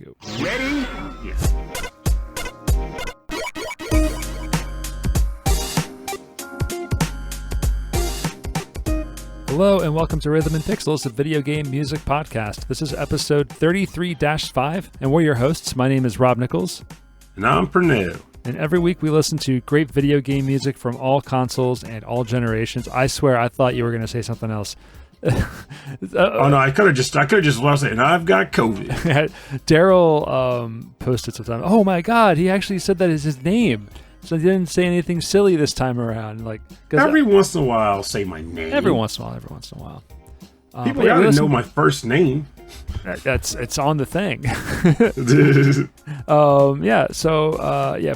go. Ready? Yeah. Hello and welcome to Rhythm and Pixels, a video game music podcast. This is episode 33-5, and we're your hosts. My name is Rob Nichols. And I'm Pernell. And every week we listen to great video game music from all consoles and all generations. I swear I thought you were going to say something else. Oh no, I could have just lost it. And I've got COVID. Daryl posted sometime. Oh my God, he actually said that is his name. So he didn't say anything silly this time around. Like every once in a while, I'll say my name. Every once in a while. People gotta know my first name. It's on the thing.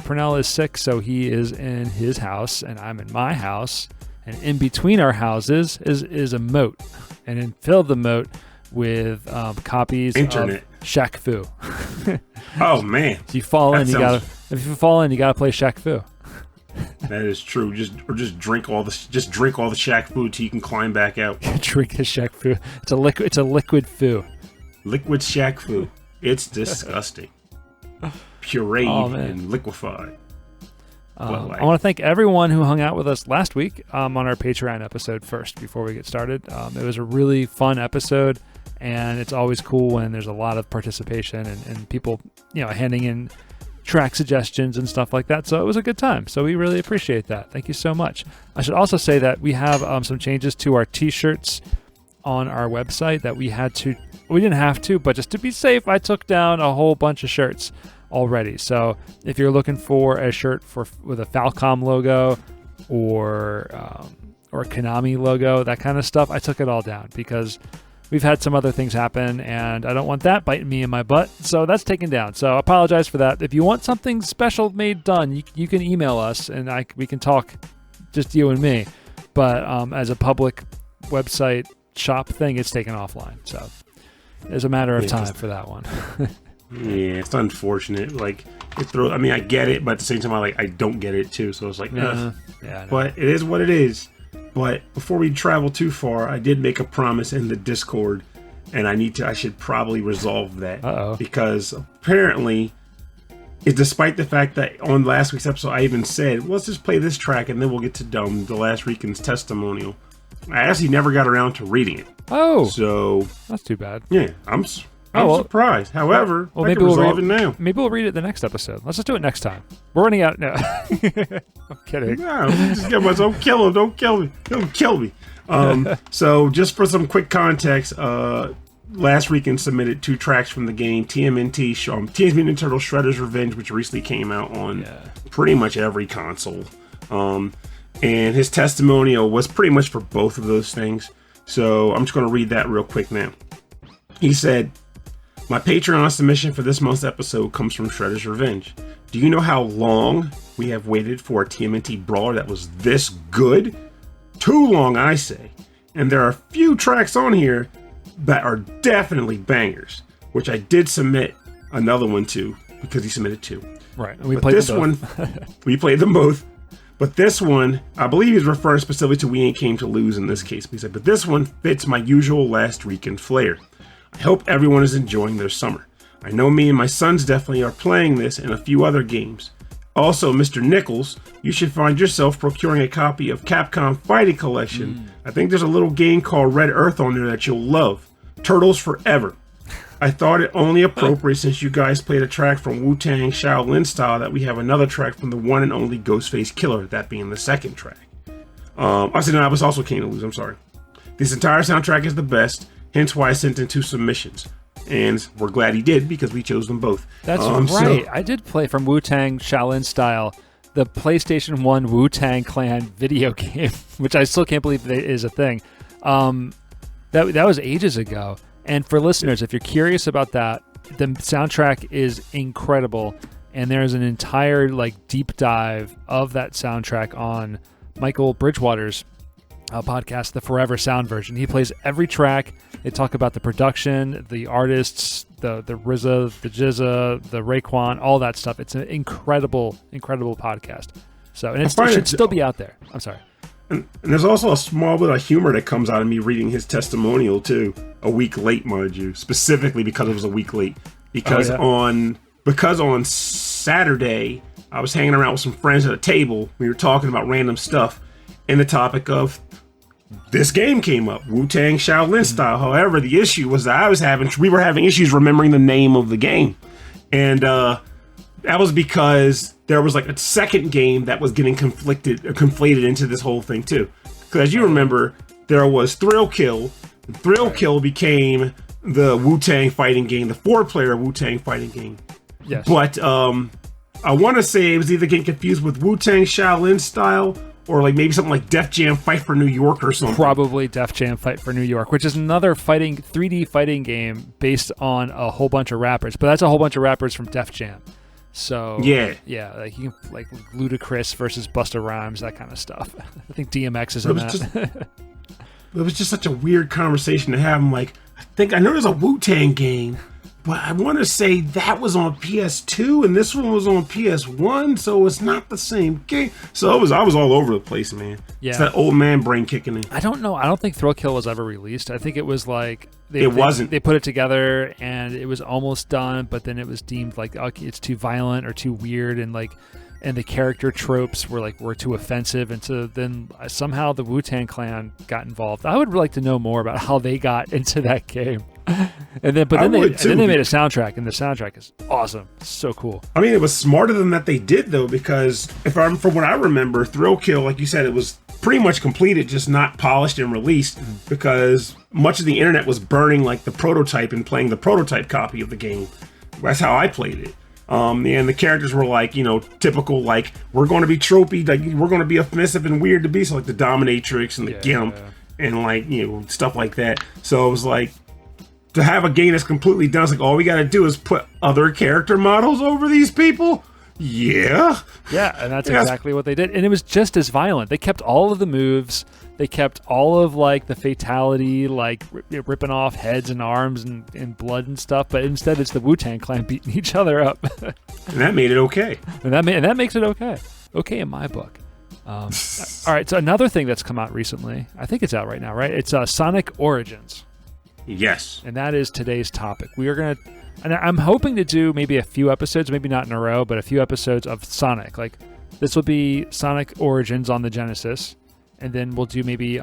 Pernell is sick, so he is in his house, and I'm in my house. And in between our houses is a moat, and then fill the moat with copies of Shaq Fu. Oh man! If you fall in, you gotta play Shaq Fu. That is true. Just drink all the Shaq Fu till you can climb back out. Drink the Shaq Fu. It's a liquid Fu. Liquid Shaq Fu. It's disgusting. Pureed and liquefied. I want to thank everyone who hung out with us last week on our Patreon episode first before we get started. It was a really fun episode, and it's always cool when there's a lot of participation and people, handing in track suggestions and stuff like that. So it was a good time. So we really appreciate that. Thank you so much. I should also say that we have some changes to our t-shirts on our website that we didn't have to, but just to be safe, I took down a whole bunch of shirts already. So if you're looking for a shirt with a Falcom logo or a Konami logo, that kind of stuff, I took it all down because we've had some other things happen and I don't want that biting me in my butt. So that's taken down. So I apologize for that. If you want something special made done, you can email us and we can talk, just you and me. But as a public website shop thing, it's taken offline. So there's a matter of time for that one. Yeah, it's unfortunate. Like, I get it, but at the same time, I don't get it too. So it's like, yeah, but it is what it is. But before we travel too far, I did make a promise in the Discord, and I should probably resolve that. Because apparently, despite the fact that on last week's episode, I even said, let's just play this track, and then we'll get to the last weekend's testimonial. I actually never got around to reading it. Oh, so that's too bad. Yeah, I'm surprised. However, maybe we'll resolve it now. Maybe we'll read it the next episode. Let's just do it next time. We're running out now. I'm kidding. No, just get myself. Don't kill him. Don't kill me. Don't kill me. So just for some quick context, last weekend submitted 2 tracks from the game TMNT, Teenage Mutant Ninja Turtles Shredder's Revenge, which recently came out on pretty much every console. And his testimonial was pretty much for both of those things. So I'm just going to read that real quick now. He said, "My Patreon submission for this month's episode comes from Shredder's Revenge. Do you know how long we have waited for a TMNT brawler that was this good? Too long, I say. And there are a few tracks on here that are definitely bangers, which I did submit another one to because he submitted 2. Right, and we played them both. We played them both. But this one, I believe he's referring specifically to We Ain't Came to Lose in this case. He said, but this one fits my usual last weekend flair. I hope everyone is enjoying their summer. I know me and my sons definitely are playing this and a few other games. Also, Mr. Nichols, you should find yourself procuring a copy of Capcom Fighting Collection. I think there's a little game called Red Earth on there that you'll love. Turtles Forever. I thought it only appropriate since you guys played a track from Wu-Tang Shaolin Style that we have another track from the one and only Ghostface Killer, that being the second track. I said no, I was also Came to Lose, I'm sorry. This entire soundtrack is the best, hence why I sent in 2 submissions. And we're glad he did because we chose them both. That's right. I did play from Wu-Tang Shaolin Style, the PlayStation 1 Wu-Tang Clan video game, which I still can't believe is a thing. That was ages ago. And for listeners, if you're curious about that, the soundtrack is incredible. And there's an entire deep dive of that soundtrack on Michael Bridgewater's podcast, the Forever Sound version. He plays every track. They talk about the production, the artists, the RZA, the Jizza, the Raekwon, all that stuff. It's an incredible, incredible podcast. So, and it should still be out there. I'm sorry. And there's also a small bit of humor that comes out of me reading his testimonial too. A week late, mind you, specifically because it was a week late. because on Saturday I was hanging around with some friends at a table. We were talking about random stuff, and the topic of this game came up, Wu-Tang Shaolin style. However, the issue was that we were having issues remembering the name of the game, and that was because there was like a second game that was getting conflated into this whole thing too. Because as you remember, there was Thrill Kill. Thrill Kill became the Wu-Tang fighting game, the 4-player Wu-Tang fighting game. Yes. But I want to say it was either getting confused with Wu-Tang Shaolin style or like maybe something like Def Jam Fight for New York or something. Probably Def Jam Fight for New York, which is another 3D fighting game based on a whole bunch of rappers. But that's a whole bunch of rappers from Def Jam. So yeah, like you can like Ludacris versus Busta Rhymes, that kind of stuff. I think DMX is in that. It was just such a weird conversation to have. I'm like, I know there's a Wu-Tang game, but I want to say that was on PS2 and this one was on PS1, so it's not the same game. So I was all over the place, man. Yeah, it's that old man brain kicking in. I don't know. I don't think Thrill Kill was ever released. I think it was like wasn't. They put it together and it was almost done, but then it was deemed like it's too violent or too weird, and the character tropes were too offensive, and so then somehow the Wu-Tang Clan got involved. I would like to know more about how they got into that game. And then they made a soundtrack, and the soundtrack is awesome. It's so cool. I mean, it was smarter than that they did though, because from what I remember, Thrill Kill, like you said, it was pretty much completed, just not polished and released, because much of the internet was burning like the prototype and playing the prototype copy of the game. That's how I played it. And the characters were like, typical, like, we're going to be tropey, like, we're going to be offensive and weird to be, so like the dominatrix and the gimp and like, stuff like that. So it was like, to have a game that's completely done, it's like, all we got to do is put other character models over these people? Yeah. Yeah, and that's exactly what they did. And it was just as violent. They kept all of the moves. They kept all of like the fatality, like ripping off heads and arms and blood and stuff. But instead, it's the Wu-Tang Clan beating each other up. And that made it okay. And that makes it okay. Okay in my book. All right, so another thing that's come out recently, I think it's out right now, right? It's Sonic Origins. Yes. And that is today's topic. We are going to... And I'm hoping to do maybe a few episodes, maybe not in a row, but a few episodes of Sonic. Like, this will be Sonic Origins on the Genesis, and then we'll do maybe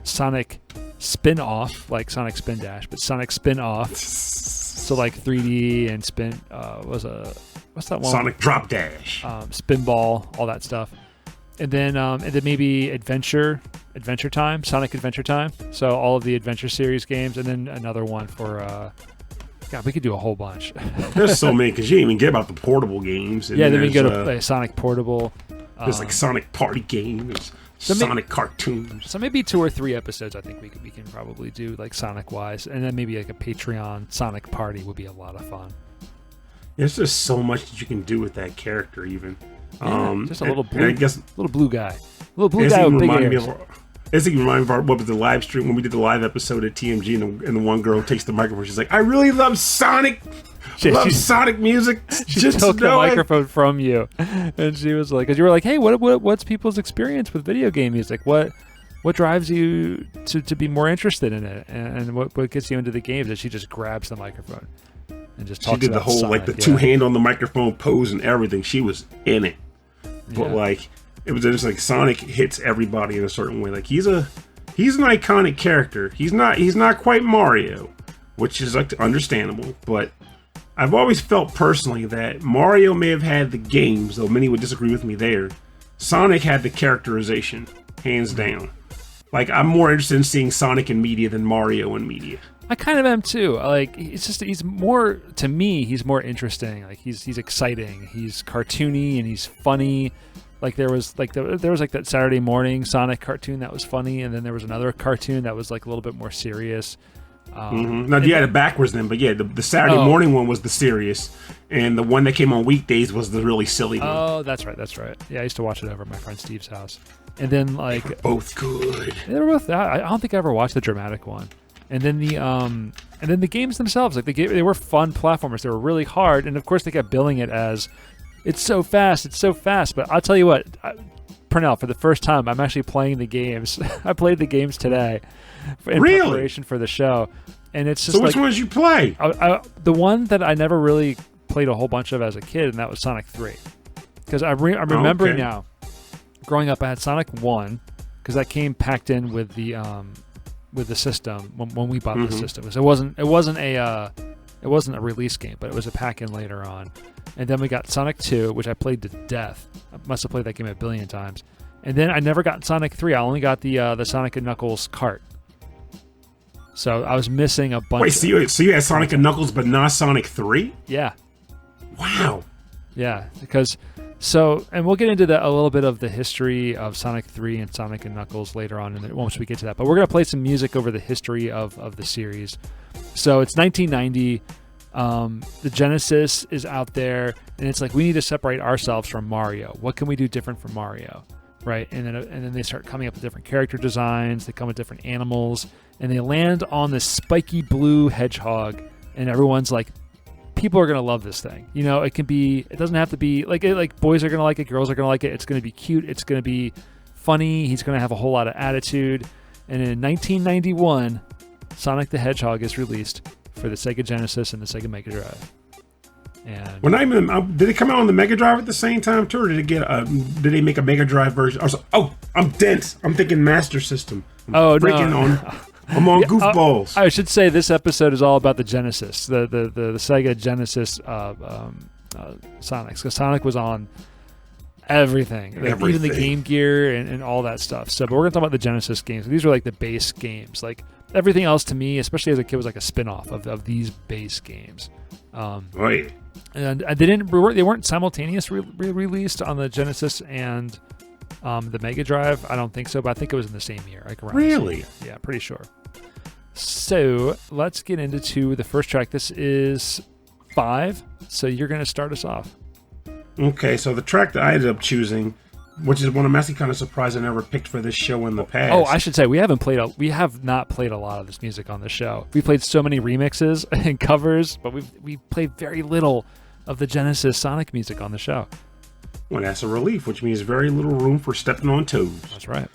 Sonic Spin-Off, like Sonic Spin Dash, but Sonic Spin-Off. So like 3D and Spin... what's that one? Sonic Drop Dash. Spinball, all that stuff. And then maybe Adventure Time, Sonic Adventure Time. So all of the Adventure Series games, and then another one for... God, we could do a whole bunch. There's so many, because you didn't even get about the portable games. And then we go to play Sonic Portable. There's like Sonic Party games, Sonic cartoons. So maybe 2 or 3 episodes I think we can probably do, like Sonic-wise. And then maybe like a Patreon Sonic Party would be a lot of fun. There's just so much that you can do with that character, even. Just a little blue, little blue guy. Little blue guy with big ears. It's even remind me of what was the live stream when we did the live episode at TMG, and the one girl takes the microphone. She's like, "I really love Sonic, Sonic music." She took the microphone from you, and she was like, "Cause you were like, hey, what's people's experience with video game music? What drives you to be more interested in it, and what gets you into the games?" And she just grabs the microphone and just talks. She did the whole Sonic, like the 2 hand on the microphone pose and everything. She was in it, but like. It was just like Sonic hits everybody in a certain way. Like he's an iconic character. He's not quite Mario, which is like understandable. But I've always felt personally that Mario may have had the games, though many would disagree with me there. Sonic had the characterization, hands down. Like I'm more interested in seeing Sonic in media than Mario in media. I kind of am too. Like it's just he's more to me. He's more interesting. Like he's exciting. He's cartoony and he's funny. Like there was like that Saturday morning Sonic cartoon that was funny, and then there was another cartoon that was like a little bit more serious. Now you had it backwards then, but yeah, the Saturday morning one was the serious, and the one that came on weekdays was the really silly one. Oh, that's right. Yeah, I used to watch it over at my friend Steve's house, and then like they were both good. They were both. I don't think I ever watched the dramatic one, and then the games themselves, like they were fun platformers. They were really hard, and of course they kept billing it as. It's so fast. But I'll tell you what, Pernell, for the first time, I'm actually playing the games. I played the games today in preparation for the show. And it's just so which ones you play? The one that I never really played a whole bunch of as a kid, and that was Sonic 3. Because I'm remembering now, growing up, I had Sonic 1, because that came packed in with the system when we bought the system. So it wasn't a release game, but it was a pack-in later on. And then we got Sonic 2, which I played to death. I must have played that game a billion times. And then I never got Sonic 3. I only got the Sonic and Knuckles cart. So I was missing a bunch. Wait, so you had Sonic and Knuckles, but not Sonic 3? Yeah. Wow. Yeah, because and we'll get into a little bit of the history of Sonic 3 and Sonic and Knuckles later on once we get to that. But we're going to play some music over the history of the series. So it's 1990. The Genesis is out there, and it's like we need to separate ourselves from Mario. What can we do different from Mario? Right, and then they start coming up with different character designs. They come with different animals, and they land on this spiky blue hedgehog, and everyone's like, people are gonna love this thing. You know, it doesn't have to be like boys are gonna like it, girls are gonna like it. It's gonna be cute. It's gonna be funny. He's gonna have a whole lot of attitude. And in 1991, Sonic the Hedgehog is released for the Sega Genesis and the Sega Mega Drive. And did it come out on the Mega Drive at the same time too, or did they make a Mega Drive version? I'm dense. I'm thinking Master System. I'm on goofballs. I should say this episode is all about the Genesis, the Sega Genesis Sonics, because Sonic was on everything. Even the Game Gear and all that stuff. So, but we're gonna talk about the Genesis games. These were like the base games. Like everything else to me, especially as a kid, was like a spin-off of these base games. Right. And they weren't simultaneously released on the Genesis and the Mega Drive. I don't think so, but I think it was in the same year. Like around really? The same year. Yeah, pretty sure. So let's get into the first track. This is 5. So you're going to start us off. Okay, so the track that I ended up choosing, which is one I'm actually kind of surprised I never picked for this show in the past. Oh, I should say we have not played a lot of this music on the show. We played so many remixes and covers, but we played very little of the Genesis Sonic music on the show. Well, that's a relief, which means very little room for stepping on toes. That's right.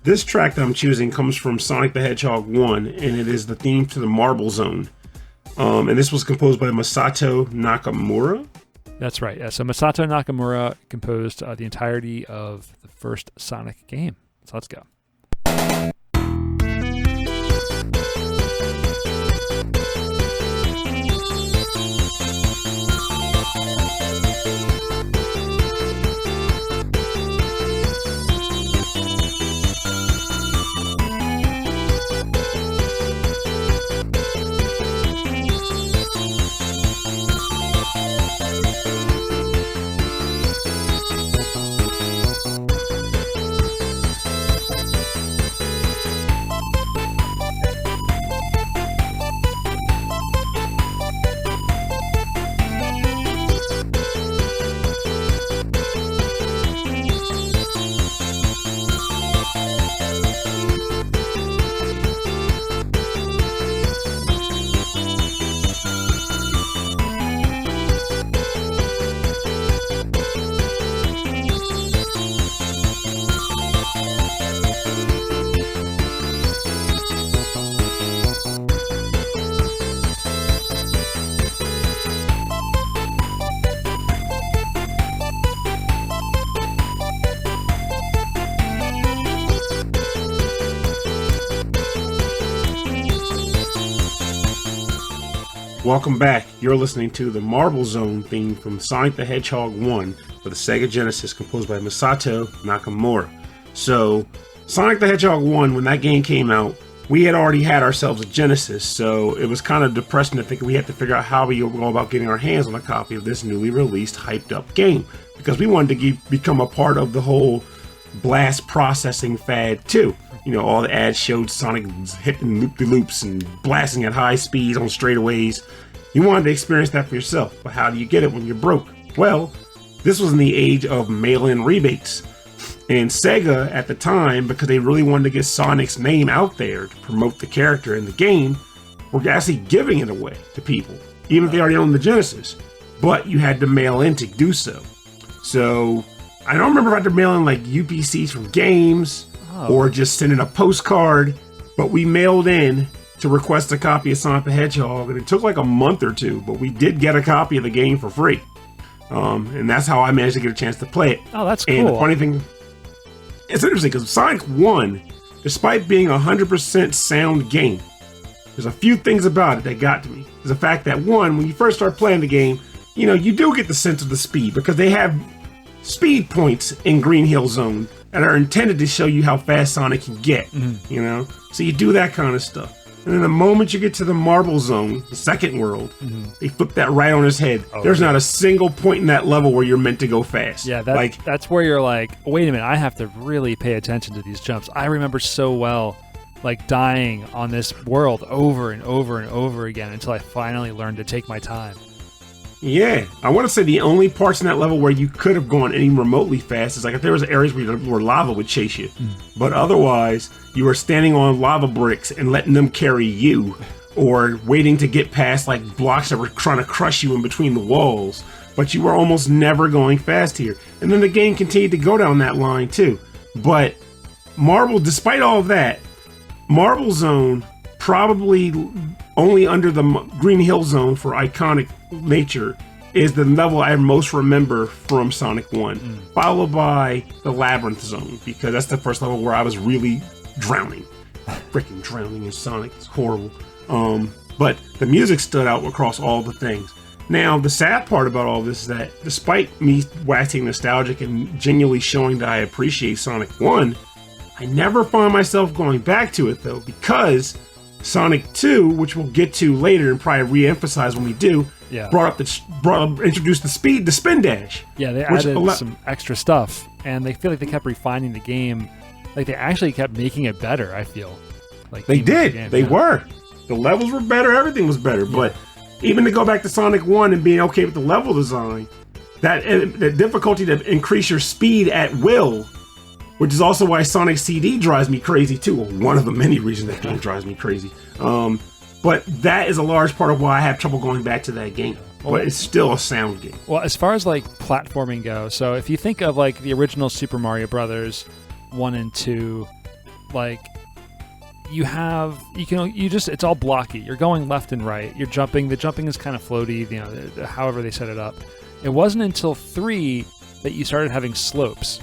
This track that I'm choosing comes from Sonic the Hedgehog 1, and it is the theme to the Marble Zone. And this was composed by Masato Nakamura. That's right. Yeah. So Masato Nakamura composed the entirety of the first Sonic game. So let's go. Welcome back. You're listening to the Marble Zone theme from Sonic the Hedgehog 1 for the Sega Genesis, composed by Masato Nakamura. So, Sonic the Hedgehog 1, when that game came out, we had already had ourselves a Genesis, so it was kind of depressing to think we had to figure out how we would go about getting our hands on a copy of this newly released, hyped up game, because we wanted to become a part of the whole blast processing fad too. You know, all the ads showed Sonic hitting loop-de-loops and blasting at high speeds on straightaways. You wanted to experience that for yourself, but how do you get it when you're broke? Well, this was in the age of mail-in rebates. And Sega, at the time, because they really wanted to get Sonic's name out there to promote the character in the game, were actually giving it away to people, even if they already owned the Genesis. But you had to mail in to do so. So, I don't remember if I had to mail in like UPCs from games, or just sending a postcard, but we mailed in to request a copy of Sonic the Hedgehog, and it took like a month or two, but we did get a copy of the game for free. And that's how I managed to get a chance to play it. Oh, that's cool. And the funny thing, it's interesting because Sonic 1, despite being a 100% sound game, there's a few things about it that got to me. There's the fact that, one, when you first start playing the game, you know, you do get the sense of the speed because they have speed points in Green Hill Zone that are intended to show you how fast Sonic can get, you know? So you do that kind of stuff. And then the moment you get to the Marble Zone, the second world, they flip that right on his head. There's not a single point in that level where you're meant to go fast. Yeah, that's where you're like, wait a minute, I have to really pay attention to these jumps. I remember so well, like, dying on this world over and over and over again until I finally learned to take my time. Yeah, I want to say the only parts in that level where you could have gone any remotely fast is like if there was areas where lava would chase you. But otherwise, you were standing on lava bricks and letting them carry you, or waiting to get past like blocks that were trying to crush you in between the walls. But you were almost never going fast here. And then the game continued to go down that line too. But despite all of that, Marble Zone probably only under the Green Hill Zone for iconic nature is the level I most remember from Sonic 1, followed by the Labyrinth Zone, because that's the first level where I was really drowning. Freaking drowning in Sonic, it's horrible. But the music stood out across all the things. Now, the sad part about all this is that despite me waxing nostalgic and genuinely showing that I appreciate Sonic 1, I never find myself going back to it though, because Sonic 2, which we'll get to later and probably re-emphasize when we do, introduced the spin dash. Yeah, they added some extra stuff, and they feel like they kept refining the game. Like, they actually kept making it better, I feel. Like, they did. They were. The levels were better, everything was better. Yeah. But even to go back to Sonic 1 and being okay with the level design, the difficulty to increase your speed at will, which is also why Sonic CD drives me crazy too. Well, one of the many reasons that game drives me crazy. But that is a large part of why I have trouble going back to that game. But it's still a sound game. Well, as far as like platforming goes, so if you think of like the original Super Mario Brothers 1 and 2, like it's all blocky. You're going left and right. You're jumping. The jumping is kind of floaty, you know, however they set it up. It wasn't until 3 that you started having slopes.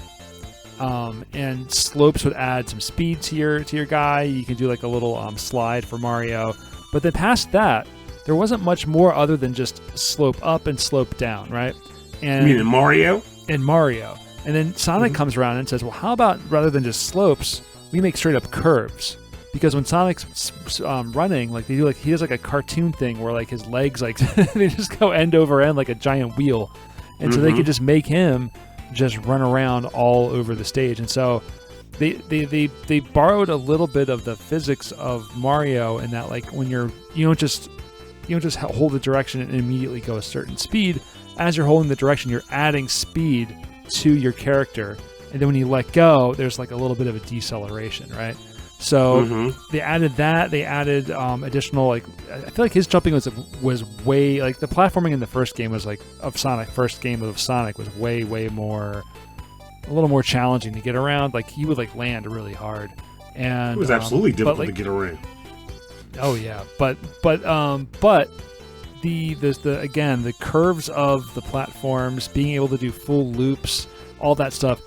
And slopes would add some speed to your guy. You can do like a little slide for Mario. But then past that, there wasn't much more other than just slope up and slope down, right? And you mean in Mario? In Mario. And then Sonic comes around and says, well, how about rather than just slopes, we make straight up curves? Because when Sonic's running, like he does like a cartoon thing where like his legs like they just go end over end like a giant wheel. And so they could just make him just run around all over the stage. And so they borrowed a little bit of the physics of Mario in that, like, when you don't just hold the direction and immediately go a certain speed. As you're holding the direction, you're adding speed to your character, and then when you let go, there's like a little bit of a deceleration, right? So they added that. They added additional, like, I feel like his jumping was way, like, the platforming in the first game was like first game of Sonic was way more, a little more challenging to get around. Like, he would like land really hard, and it was absolutely difficult to get around. Oh yeah, but the curves of the platforms, being able to do full loops, all that stuff,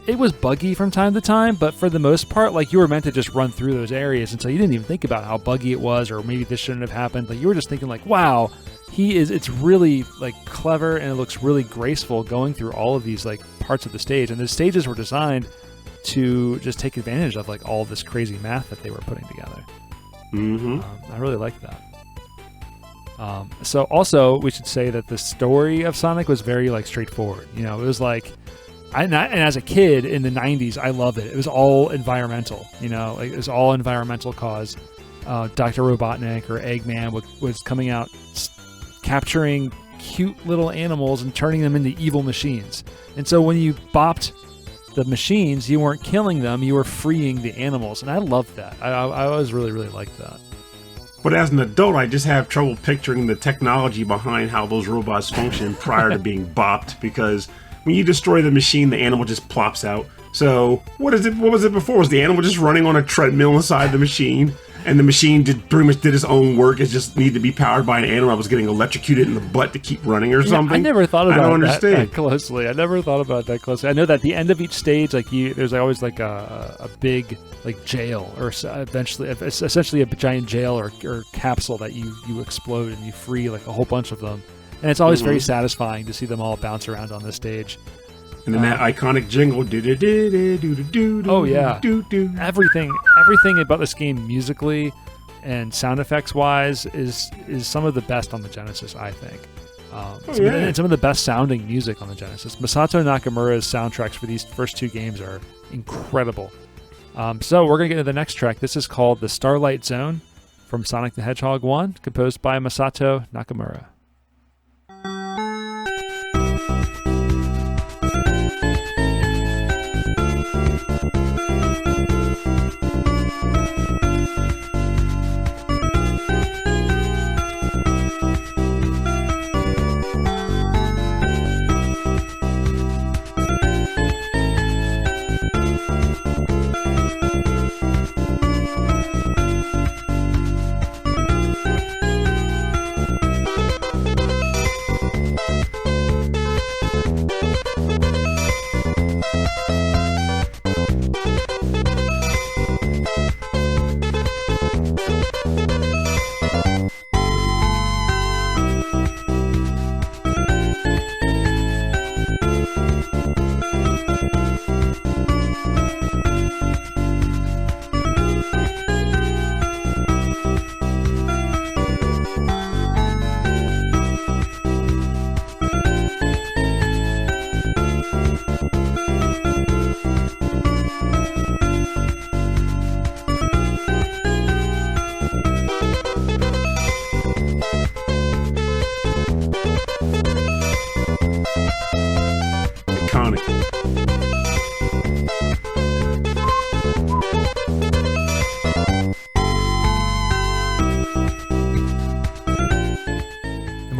it was buggy from time to time, but for the most part, like, you were meant to just run through those areas, and so you didn't even think about how buggy it was, or maybe this shouldn't have happened. Like, you were just thinking like, wow, it's really like clever, and it looks really graceful going through all of these like parts of the stage, and the stages were designed to just take advantage of like all this crazy math that they were putting together. I really liked that. So also, we should say that the story of Sonic was very like straightforward. You know, it was like, and as a kid in the 90s, I loved it. It was all environmental. You know, like, it was all environmental cause. Dr. Robotnik or Eggman was coming out, capturing cute little animals and turning them into evil machines. And so when you bopped the machines, you weren't killing them, you were freeing the animals, and I loved that. I always really liked that. But as an adult, I just have trouble picturing the technology behind how those robots function prior to being bopped, because when you destroy the machine, the animal just plops out. So what was it before? Was the animal just running on a treadmill inside the machine, and the machine pretty much did its own work. It just needed to be powered by an animal. I was getting electrocuted in the butt to keep running or something. I never thought about that closely. I never thought about that closely. I know that at the end of each stage, like there's always like a big like jail, or essentially a giant jail or capsule that you explode and you free like a whole bunch of them, and it's always very satisfying to see them all bounce around on the stage. And then that iconic jingle, oh yeah, everything about this game musically and sound effects wise is some of the best on the Genesis, I think. And some of the best sounding music on the Genesis. Masato Nakamura's soundtracks for these first two games are incredible. So we're gonna get into the next track. This is called the Starlight Zone from Sonic the Hedgehog 1, composed by Masato Nakamura.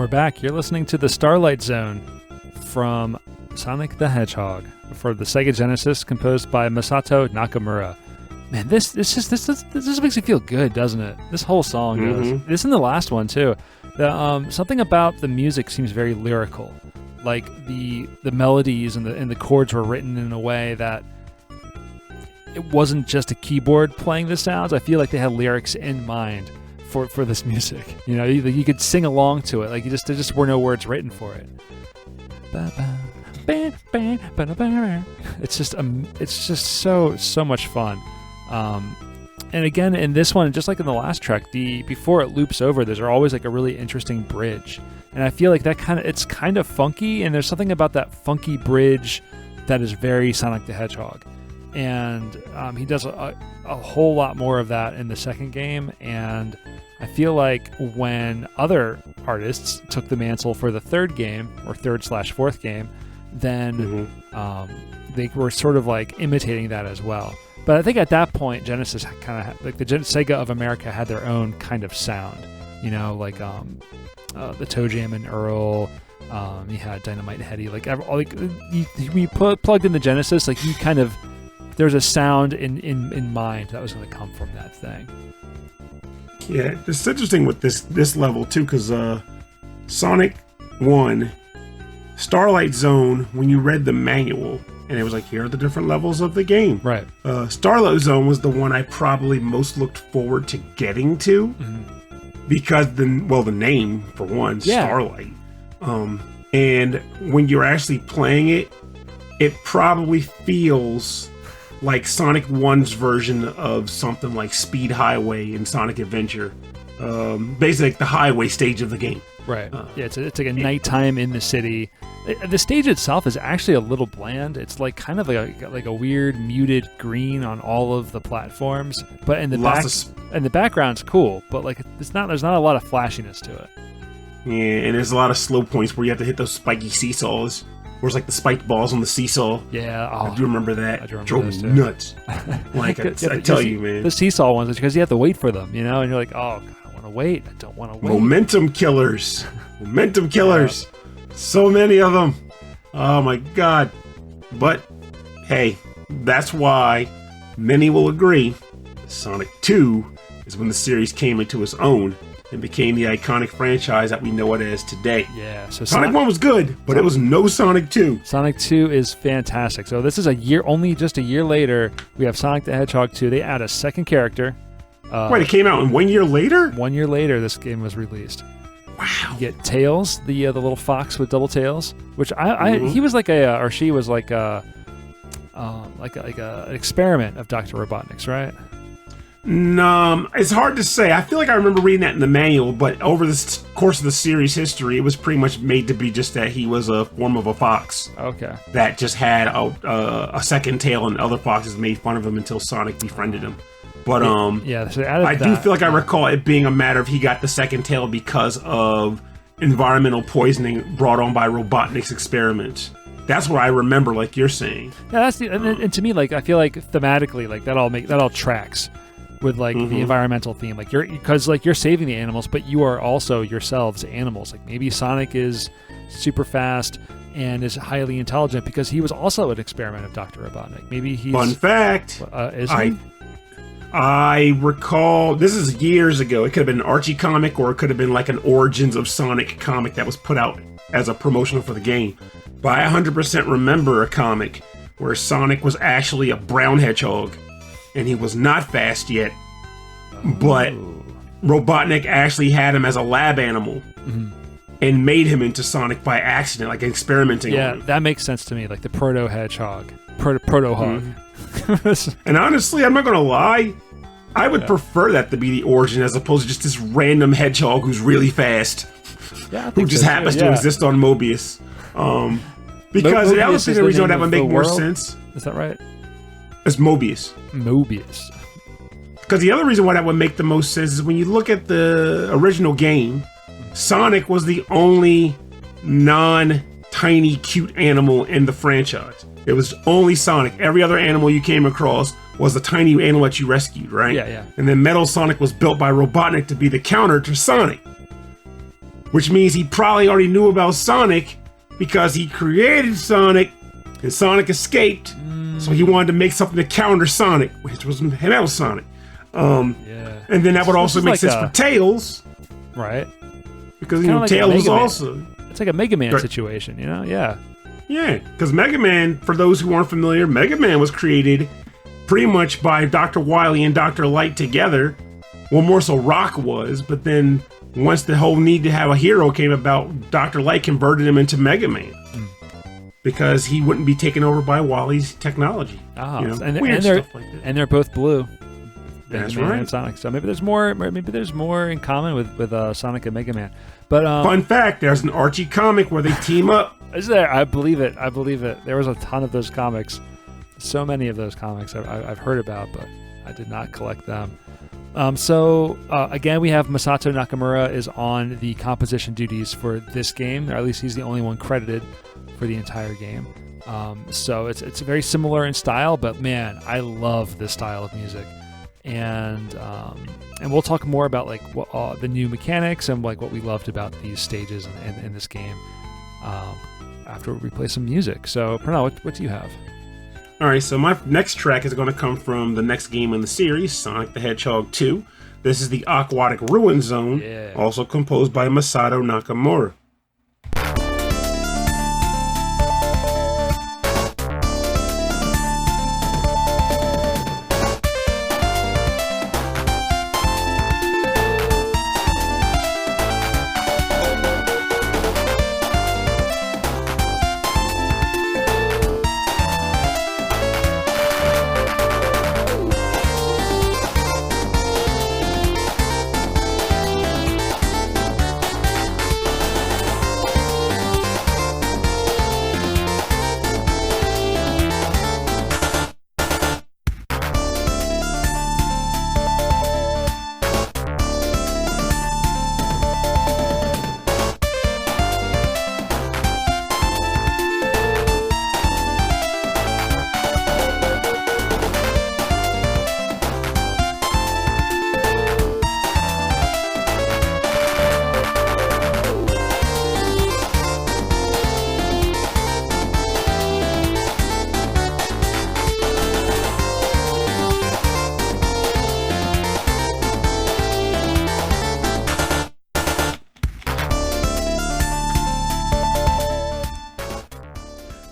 Back. You're listening to the Starlight Zone from Sonic the Hedgehog for the Sega Genesis, composed by Masato Nakamura. Man, this just makes me feel good, doesn't it? This whole song does. This and the last one too. Something about the music seems very lyrical. Like the melodies and the chords were written in a way that it wasn't just a keyboard playing the sounds. I feel like they had lyrics in mind for this music. You know, you could sing along to it. Like there just were no words written for it. It's just so much fun. And again, in this one, just like in the last track, before it loops over, there's always like a really interesting bridge. And I feel like it's kind of funky, and there's something about that funky bridge that is very Sonic the Hedgehog. And he does a whole lot more of that in the second game, and I feel like when other artists took the mantle for the third game, or third/fourth game, then they were sort of like imitating that as well. But I think at that point, Genesis kind of like the Sega of America had their own kind of sound, you know, like the Toe Jam and Earl. You had Dynamite Heady, you plugged in the Genesis, like you kind of, there's a sound in mind that was going to come from that thing. Yeah, it's interesting with this level too, because Sonic 1, Starlight Zone, when you read the manual, and it was like, here are the different levels of the game. Right. Starlight Zone was the one I probably most looked forward to getting to, because the name, for one, Starlight. And when you're actually playing it, it probably feels like Sonic 1's version of something like Speed Highway in Sonic Adventure. Basically like the highway stage of the game. Right. Yeah, it's like a nighttime in the city. The stage itself is actually a little bland. It's like kind of like a weird muted green on all of the platforms, but in the background's cool, but like there's not a lot of flashiness to it. Yeah, and there's a lot of slow points where you have to hit those spiky seesaws. Where it's like the spiked balls on the seesaw. Yeah, I do remember that. I do remember drove those me too. Nuts. Like I tell you, man. The seesaw ones, because you have to wait for them, you know, and you're like, oh, God, I don't want to wait. Momentum killers. Momentum killers. Yeah. So many of them. Oh my God. But hey, that's why many will agree Sonic 2 is when the series came into its own and became the iconic franchise that we know it as today. Yeah, so Sonic 1 was good, but it was no Sonic 2. Sonic 2 is fantastic. So this is only just a year later, we have Sonic the Hedgehog 2. They add a second character. Wait, it came out in 1 year later? 1 year later, this game was released. Wow. You get Tails, the little fox with double tails, which he was like or she was like an experiment of Dr. Robotnik's, right? No, it's hard to say. I feel like I remember reading that in the manual, but over the course of the series history, it was pretty much made to be just that he was a form of a fox. Okay. That just had a second tail, and other foxes made fun of him until Sonic befriended him. But yeah, so I do feel like I recall it being a matter of he got the second tail because of environmental poisoning brought on by Robotnik's experiments. That's what I remember, like you're saying. Yeah, that's and to me, like I feel like thematically, like that all tracks with like the environmental theme, like you're saving the animals, but you are also yourselves animals. Like maybe Sonic is super fast and is highly intelligent because he was also an experiment of Dr. Robotnik. Maybe he's fun fact. Is he? I recall, this is years ago, it could have been an Archie comic or it could have been like an Origins of Sonic comic that was put out as a promotional for the game. But I 100% remember a comic where Sonic was actually a brown hedgehog and he was not fast yet, but Robotnik actually had him as a lab animal and made him into Sonic by accident, like experimenting on him. Yeah, that makes sense to me, like the proto-hedgehog. Proto-hog. And honestly, I'm not gonna lie, I would prefer that to be the origin as opposed to just this random hedgehog who's really fast, who just happens to exist on Mobius. Because the other thing, the reason that would make more sense. Is that right? It's Mobius. Mobius. Because the other reason why that would make the most sense is when you look at the original game, Sonic was the only non-tiny cute animal in the franchise. It was only Sonic. Every other animal you came across was a tiny animal that you rescued, right? Yeah. And then Metal Sonic was built by Robotnik to be the counter to Sonic. Which means he probably already knew about Sonic because he created Sonic and Sonic escaped. So he wanted to make something to counter Sonic, which was Metal Sonic. And then that would also make sense for Tails. Right. Because, Tails was also... It's like a Mega Man situation, Yeah. Yeah, because Mega Man, for those who aren't familiar, Mega Man was created pretty much by Dr. Wily and Dr. Light together. Well, more so Rock was, but then once the whole need to have a hero came about, Dr. Light converted him into Mega Man. Because he wouldn't be taken over by Wally's technology. And weird stuff like that. And they're both blue. That's Mega Man right. and Sonic. So maybe there's more in common with Sonic and Mega Man. But fun fact, there's an Archie comic where they team up. Is there? I believe it. There was a ton of those comics. So many of those comics I've heard about, but I did not collect them. Again, we have Masato Nakamura is on the composition duties for this game, or at least he's the only one credited for the entire game. So it's very similar in style, but man, I love this style of music. And we'll talk more about like what, the new mechanics and like what we loved about these stages in this game after we play some music. So Pernell, what do you have? All right, so my next track is going to come from the next game in the series, Sonic the Hedgehog 2. This is the Aquatic Ruin Zone, also composed by Masato Nakamura.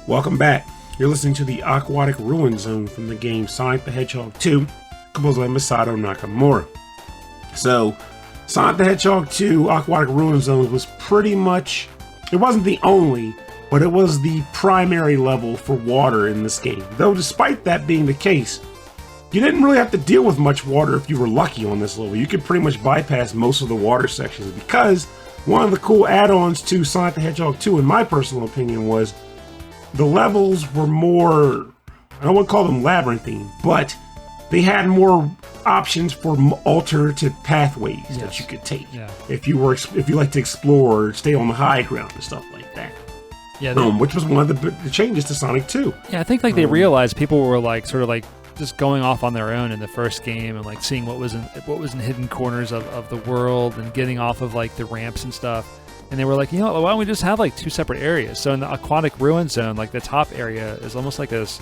Welcome back. You're listening to the Aquatic Ruin Zone from the game Sonic the Hedgehog 2, composed by Masato Nakamura. So, Sonic the Hedgehog 2 Aquatic Ruin Zone was pretty much, it wasn't the only, but it was the primary level for water in this game. Though despite that being the case, you didn't really have to deal with much water if you were lucky on this level. You could pretty much bypass most of the water sections because one of the cool add-ons to Sonic the Hedgehog 2, in my personal opinion, was the levels were more, I don't want to call them labyrinthine, but they had more options for alternative pathways that you could take if you like to explore or stay on the high ground and stuff like that. Yeah, which was one of the changes to Sonic 2. Yeah, I think like they realized people were like sort of like just going off on their own in the first game and like seeing what was in hidden corners of the world and getting off of like the ramps and stuff. And they were like, you know what, why don't we just have like two separate areas? So in the Aquatic Ruin Zone, like the top area is almost like this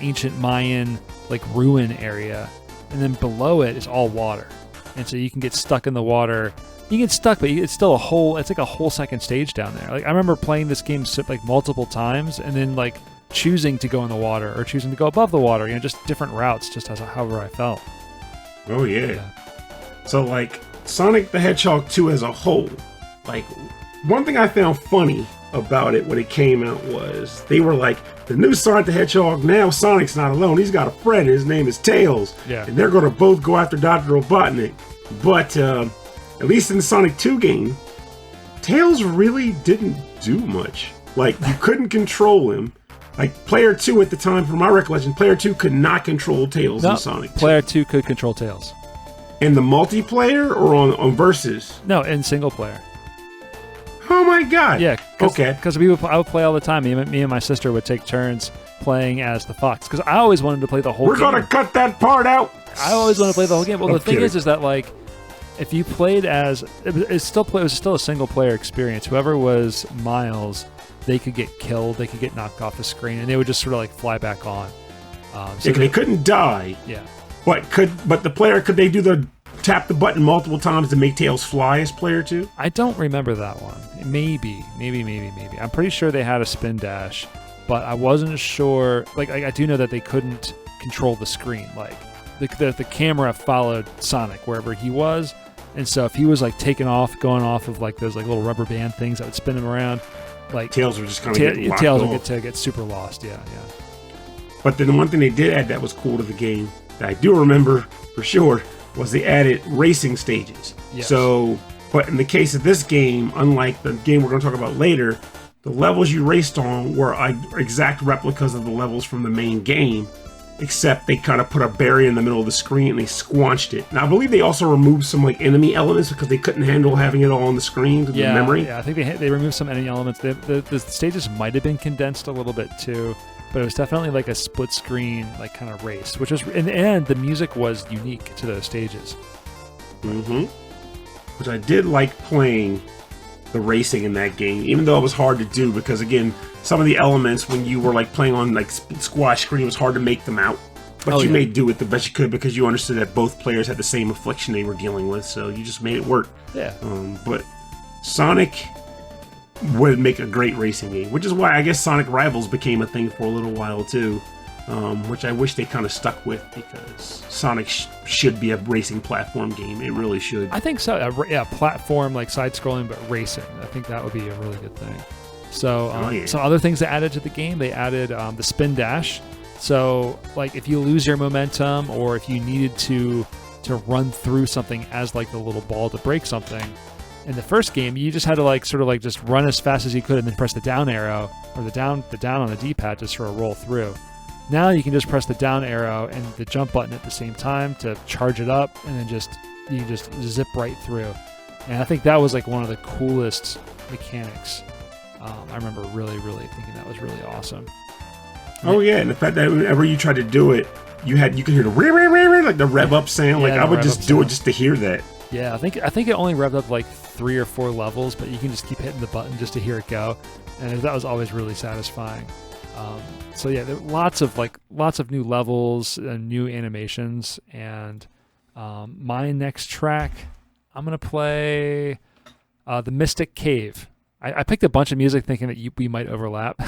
ancient Mayan like ruin area, and then below it is all water. And so you can get stuck in the water. You get stuck, but it's still it's like a whole second stage down there. Like I remember playing this game like multiple times, and then like choosing to go in the water or choosing to go above the water. You know, just different routes, just however I felt. Oh yeah. So like Sonic the Hedgehog 2 as a whole. Like, one thing I found funny about it when it came out was they were like, the new Sonic the Hedgehog, now Sonic's not alone. He's got a friend. His name is Tails. Yeah. And they're going to both go after Dr. Robotnik. But at least in the Sonic 2 game, Tails really didn't do much. Like, you couldn't control him. Like, Player 2 at the time, from my recollection, Player 2 could not control Tails in Sonic 2. Player 2 could control Tails. In the multiplayer or on Versus? No, in single player. Oh my god! Yeah, okay. Because I would play all the time. Me and my sister would take turns playing as the fox. Because I always wanted to play the whole game. We're gonna cut that part out! I always wanted to play the whole game. Well, the thing is that like, if you played as... It was still a single player experience. Whoever was Miles, they could get killed, they could get knocked off the screen, and they would just sort of like fly back on. So they couldn't die. Yeah. But the player, could they do the tap the button multiple times to make Tails fly as Player 2? I don't remember that one. Maybe. I'm pretty sure they had a spin dash, but I wasn't sure. Like I do know that they couldn't control the screen. Like the camera followed Sonic wherever he was, and so if he was like going off of like those like little rubber band things that would spin him around, like Tails would just kind of get locked Tails off. would get super lost. Yeah. But then the one thing they did add that was cool to the game that I do remember for sure was they added racing stages. Yes. So, but in the case of this game, unlike the game we're going to talk about later, the levels you raced on were exact replicas of the levels from the main game, except they kind of put a barrier in the middle of the screen and they squanched it. Now, I believe they also removed some like enemy elements because they couldn't handle having it all on the screen to the memory. Yeah, I think they removed some enemy elements. The stages might have been condensed a little bit too, but it was definitely like a split screen like kind of race, which was in the end the music was unique to those stages. Mm-hmm. Which I did like playing the racing in that game, even though it was hard to do because again, some of the elements when you were like playing on like squash screen, it was hard to make them out. But you made do it the best you could because you understood that both players had the same affliction they were dealing with, so you just made it work. Yeah. But Sonic would make a great racing game, which is why I guess Sonic Rivals became a thing for a little while too, which I wish they kind of stuck with because Sonic should be a racing platform game. It really should. I think so. Platform like side-scrolling, but racing. I think that would be a really good thing. So some other things they added to the game, they added the spin dash. So like if you lose your momentum or if you needed to run through something as like the little ball to break something, in the first game, you just had to like sort of like just run as fast as you could and then press the down arrow or the down on the D-pad to sort of roll through. Now you can just press the down arrow and the jump button at the same time to charge it up, and then you can just zip right through. And I think that was like one of the coolest mechanics. I remember really thinking that was really awesome. Oh yeah, and the fact that whenever you tried to do it, you could hear the like the rev up sound. Like I would just do it just to hear that. Yeah, I think it only revved up like 3 or 4 levels, but you can just keep hitting the button just to hear it go, and that was always really satisfying. So yeah, there were lots of new levels and new animations, and my next track, I'm gonna play the Mystic Cave. I picked a bunch of music thinking that we might overlap.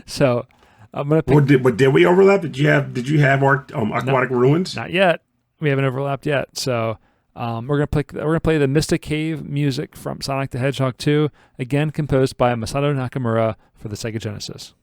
So I'm gonna pick. But did we overlap? Did you have our Aquatic Ruins? Not yet. We haven't overlapped yet. So we're gonna play the Mystic Cave music from Sonic the Hedgehog 2, again composed by Masato Nakamura for the Sega Genesis.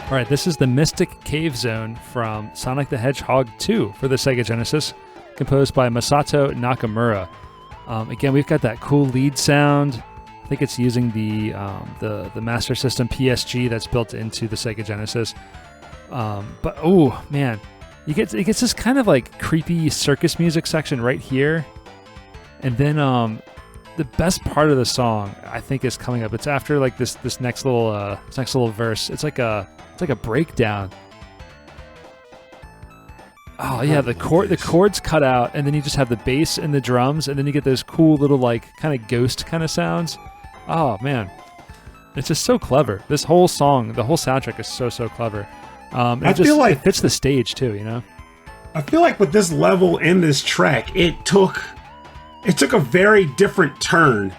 All right, this is the Mystic Cave Zone from Sonic the Hedgehog 2 for the Sega Genesis, composed by Masato Nakamura. Again, we've got that cool lead sound. I think it's using the Master System PSG that's built into the Sega Genesis. But oh man, it gets this kind of like creepy circus music section right here, and then the best part of the song I think is coming up. It's after like this next little verse. It's like a breakdown. Oh yeah, the chords cut out, and then you just have the bass and the drums, and then you get those cool little like kind of ghost kind of sounds. Oh man, it's just so clever. This whole song, the whole soundtrack is so clever. Feel like it fits the stage too, you know. I feel like with this level and this track, it took a very different turn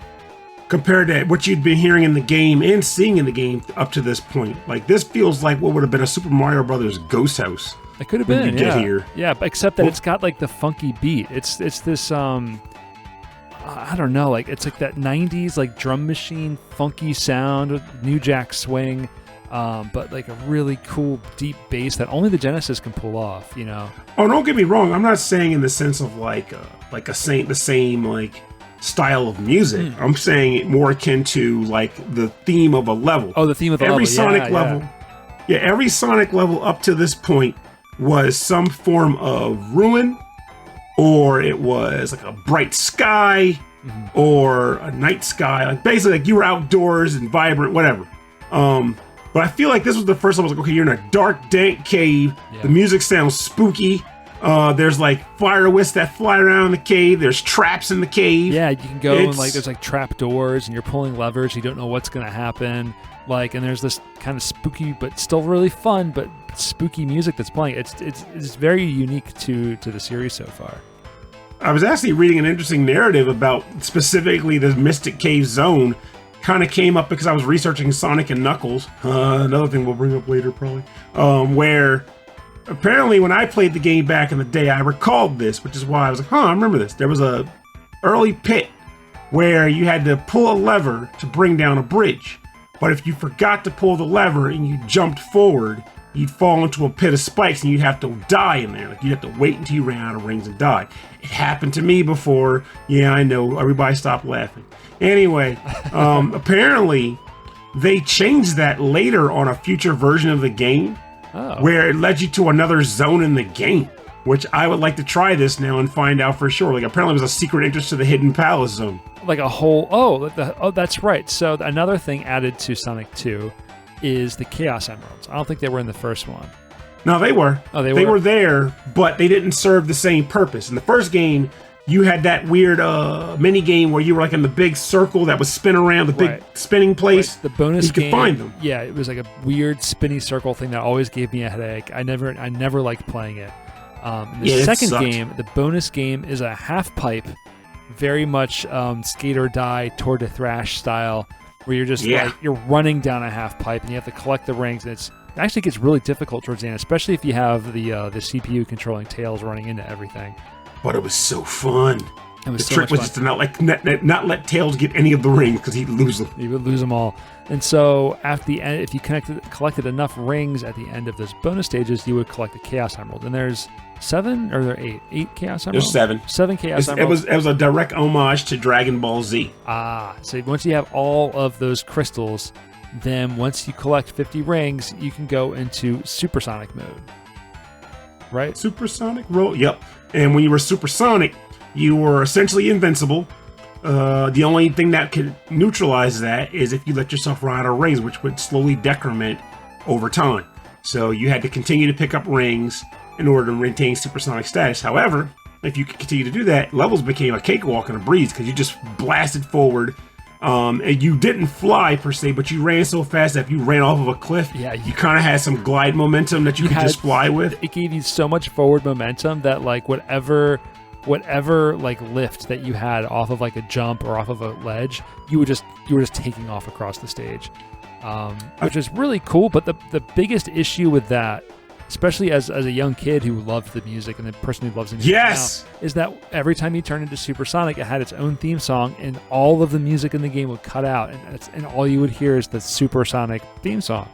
compared to what you'd been hearing in the game and seeing in the game up to this point. Like, this feels like what would have been a Super Mario Brothers Ghost House. It could have been, you get here. Yeah, but except that it's got like the funky beat. It's this I don't know, like it's like that 90s like drum machine funky sound with New Jack swing, but like a really cool deep bass that only the Genesis can pull off, you know. Oh, don't get me wrong. I'm not saying in the sense of the same like style of music. I'm saying it more akin to like the theme of a level. Oh, the theme of the every level. Sonic level. Yeah, every Sonic level up to this point was some form of ruin, or it was like a bright sky, or a night sky. Like basically, like you were outdoors and vibrant, whatever. But I feel like this was the first time I was like, okay, you're in a dark, dank cave. Yeah. The music sounds spooky. There's like fire wisps that fly around the cave. There's traps in the cave. Yeah, you can go and like there's like trap doors, and you're pulling levers. You don't know what's gonna happen. Like, and there's this kind of spooky, but still really fun, but spooky music that's playing. It's very unique to the series so far. I was actually reading an interesting narrative about specifically the Mystic Cave Zone. Kind of came up because I was researching Sonic and Knuckles. Another thing we'll bring up later, probably. Where apparently when I played the game back in the day, I recalled this, which is why I was like, I remember this. There was a early pit where you had to pull a lever to bring down a bridge. But if you forgot to pull the lever and you jumped forward, you'd fall into a pit of spikes and you'd have to die in there. Like, you'd have to wait until you ran out of rings and die. It happened to me before. Yeah, I know. Everybody stopped laughing. Anyway, apparently they changed that later on a future version of the game. where it led you to another zone in the game, which I would like to try this now and find out for sure. Like, apparently there's a secret entrance to the Hidden Palace zone. Like a whole, that's right. So another thing added to Sonic 2 is the Chaos Emeralds. I don't think they were in the first one. No, they were. Oh, they were there, but they didn't serve the same purpose. In the first game, you had that weird mini game where you were like in the big circle that was spin around, the big spinning place. Right. The bonus game, you could find them. Yeah, it was like a weird spinny circle thing that always gave me a headache. I never liked playing it. The second game, the bonus game, is a half pipe, very much skate or die Tour de Thrash style, where you're just like you're running down a half pipe and you have to collect the rings. And it actually gets really difficult towards the end, especially if you have the CPU controlling Tails running into everything. But it was so fun. The trick was just to not let Tails get any of the rings because he'd lose them. He would lose them all. And so at the end, if you collected enough rings at the end of those bonus stages, you would collect the Chaos Emerald. And there's 7 or there are 8? 8 Chaos Emeralds? There's 7. 7 Chaos Emeralds. It was a direct homage to Dragon Ball Z. So once you have all of those crystals, then once you collect 50 rings, you can go into Supersonic mode. Right? Supersonic roll. Yep. And when you were supersonic, you were essentially invincible. The only thing that could neutralize that is if you let yourself run out of rings, which would slowly decrement over time. So you had to continue to pick up rings in order to maintain supersonic status. However, if you could continue to do that, levels became a cakewalk and a breeze because you just blasted forward. And you didn't fly per se, but you ran so fast that if you ran off of a cliff, you kind of had some glide momentum that you could just fly with. It gave you so much forward momentum that like whatever like lift that you had off of like a jump or off of a ledge, you were just taking off across the stage, which is really cool. But the biggest issue with that, especially as a young kid who loved the music and the person who loves the music now, is that every time you turned into Supersonic, it had its own theme song, and all of the music in the game would cut out, and all you would hear is the Supersonic theme song.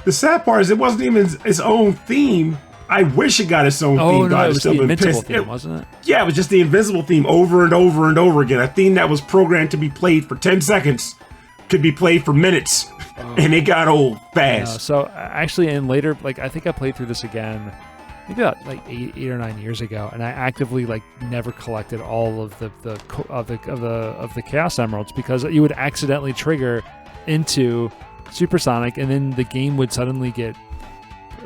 The sad part is it wasn't even its own theme. I wish it got its own theme. No, it was the Invincible theme, wasn't it? Yeah, it was just the Invincible theme over and over and over again. A theme that was programmed to be played for 10 seconds could be played for minutes. And it got old fast. So actually, in later, like I think I played through this again, maybe about like 8 or 9 years ago, and I actively like never collected all of the Chaos Emeralds because you would accidentally trigger into Supersonic, and then the game would suddenly get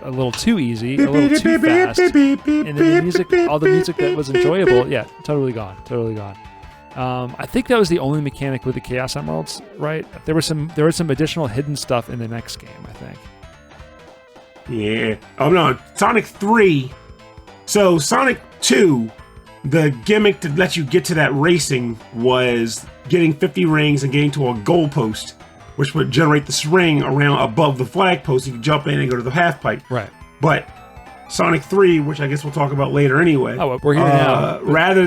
a little too easy, a little too fast, and then the music, all the music that was enjoyable, totally gone. I think that was the only mechanic with the Chaos Emeralds, right? There was some additional hidden stuff in the next game, I think. Yeah. Oh no, Sonic 3. So Sonic 2, the gimmick to let you get to that racing was getting 50 rings and getting to a goalpost, which would generate this ring around above the flag post. You could jump in and go to the half pipe. Right. But Sonic 3, which I guess we'll talk about later anyway. Oh, we're here now. Rather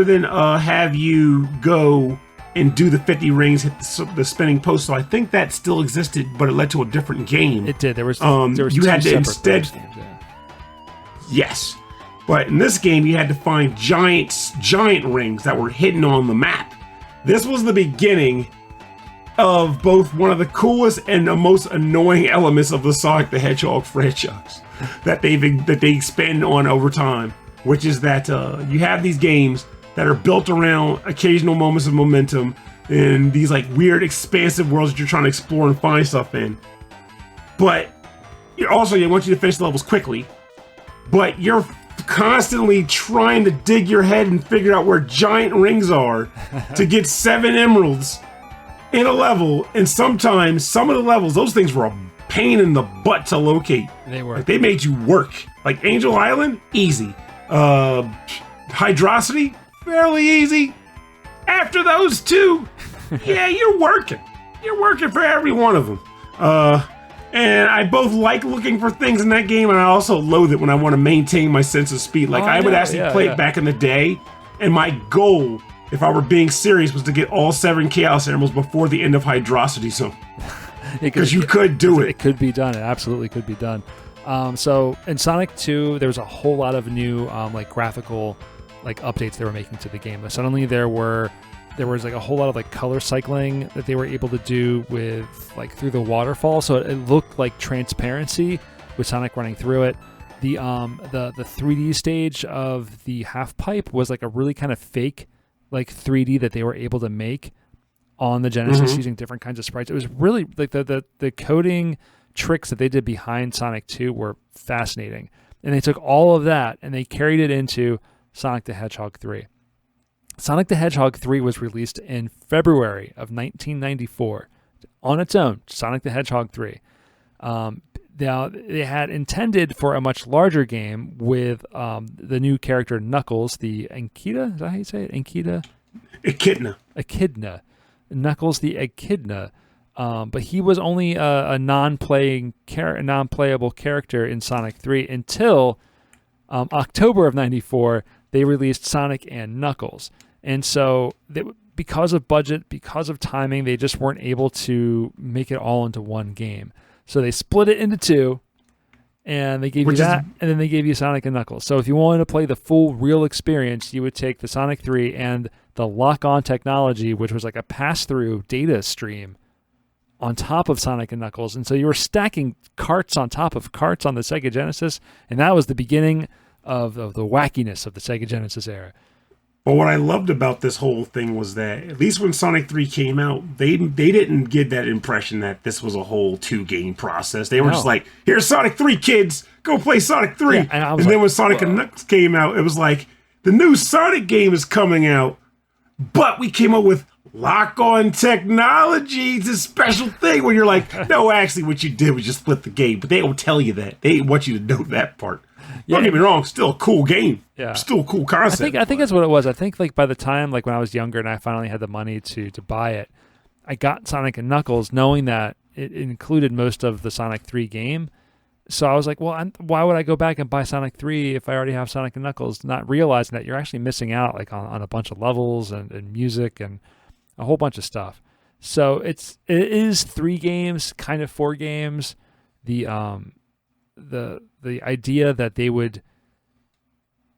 than have you go and do the 50 rings, hit the spinning post. So I think that still existed, but it led to a different game. It did. There was you had to instead. Games, Yes, but in this game you had to find giant rings that were hidden on the map. This was the beginning of both one of the coolest and the most annoying elements of the Sonic the Hedgehog franchise that they expand on over time. Which is that you have these games that are built around occasional moments of momentum in these like weird expansive worlds that you're trying to explore and find stuff in. But they want you to finish the levels quickly. But you're constantly trying to dig your head and figure out where giant rings are to get 7 emeralds in a level. And sometimes some of the levels, those things were a pain in the butt to locate. They were. Like, they made you work. Like Angel Island, easy. Hydrocity, fairly easy. After those 2, you're working. You're working for every one of them. And I both like looking for things in that game, and I also loathe it when I want to maintain my sense of speed. Like, I would actually play it back in the day, and my goal, if I were being serious, was to get all 7 Chaos Emeralds before the end of Hydrocity Zone. Because you could do it. It could be done. It absolutely could be done. So in Sonic 2, there was a whole lot of new like graphical like updates they were making to the game. Suddenly there were There was like a whole lot of like color cycling that they were able to do with like through the waterfall, so it looked like transparency with Sonic running through it. The 3D stage of the half pipe was like a really kind of fake like 3D that they were able to make on the Genesis using different kinds of sprites. It was really like the coding tricks that they did behind Sonic 2 were fascinating. And they took all of that and they carried it into Sonic the Hedgehog 3. Sonic the Hedgehog 3 was released in February of 1994 on its own, Sonic the Hedgehog 3. Now, they had intended for a much larger game with the new character Knuckles, the Echidna, is that how you say it? Echidna. Knuckles the Echidna. But he was only a non-playable character in Sonic 3 until October of 94, they released Sonic and Knuckles. And so because of budget, because of timing, they just weren't able to make it all into one game. So they split it into two, and they gave you that, and then they gave you Sonic and Knuckles. So if you wanted to play the full real experience, you would take the Sonic 3 and the lock-on technology, which was like a pass-through data stream on top of Sonic and Knuckles. And so you were stacking carts on top of carts on the Sega Genesis, and that was the beginning of the wackiness of the Sega Genesis era. But what I loved about this whole thing was that, at least when Sonic 3 came out, they didn't get that impression that this was a whole two-game process. They were just like, here's Sonic 3, kids! Go play Sonic 3! Yeah, and then when Sonic and Knuckles came out, it was like, the new Sonic game is coming out, but we came up with lock-on technology. It's a special thing where you're like, no, actually what you did was just split the game. But they don't tell you that. They want you to know that part. Don't get me wrong, still a cool game. Yeah. Still a cool concept. I think that's what it was. I think like by the time like when I was younger and I finally had the money to buy it, I got Sonic and Knuckles knowing that it included most of the Sonic 3 game. So I was like, well, why would I go back and buy Sonic 3 if I already have Sonic and Knuckles? Not realizing that you're actually missing out like on a bunch of levels and music and a whole bunch of stuff. So it is 3 games, kind of 4 games. The idea that they would,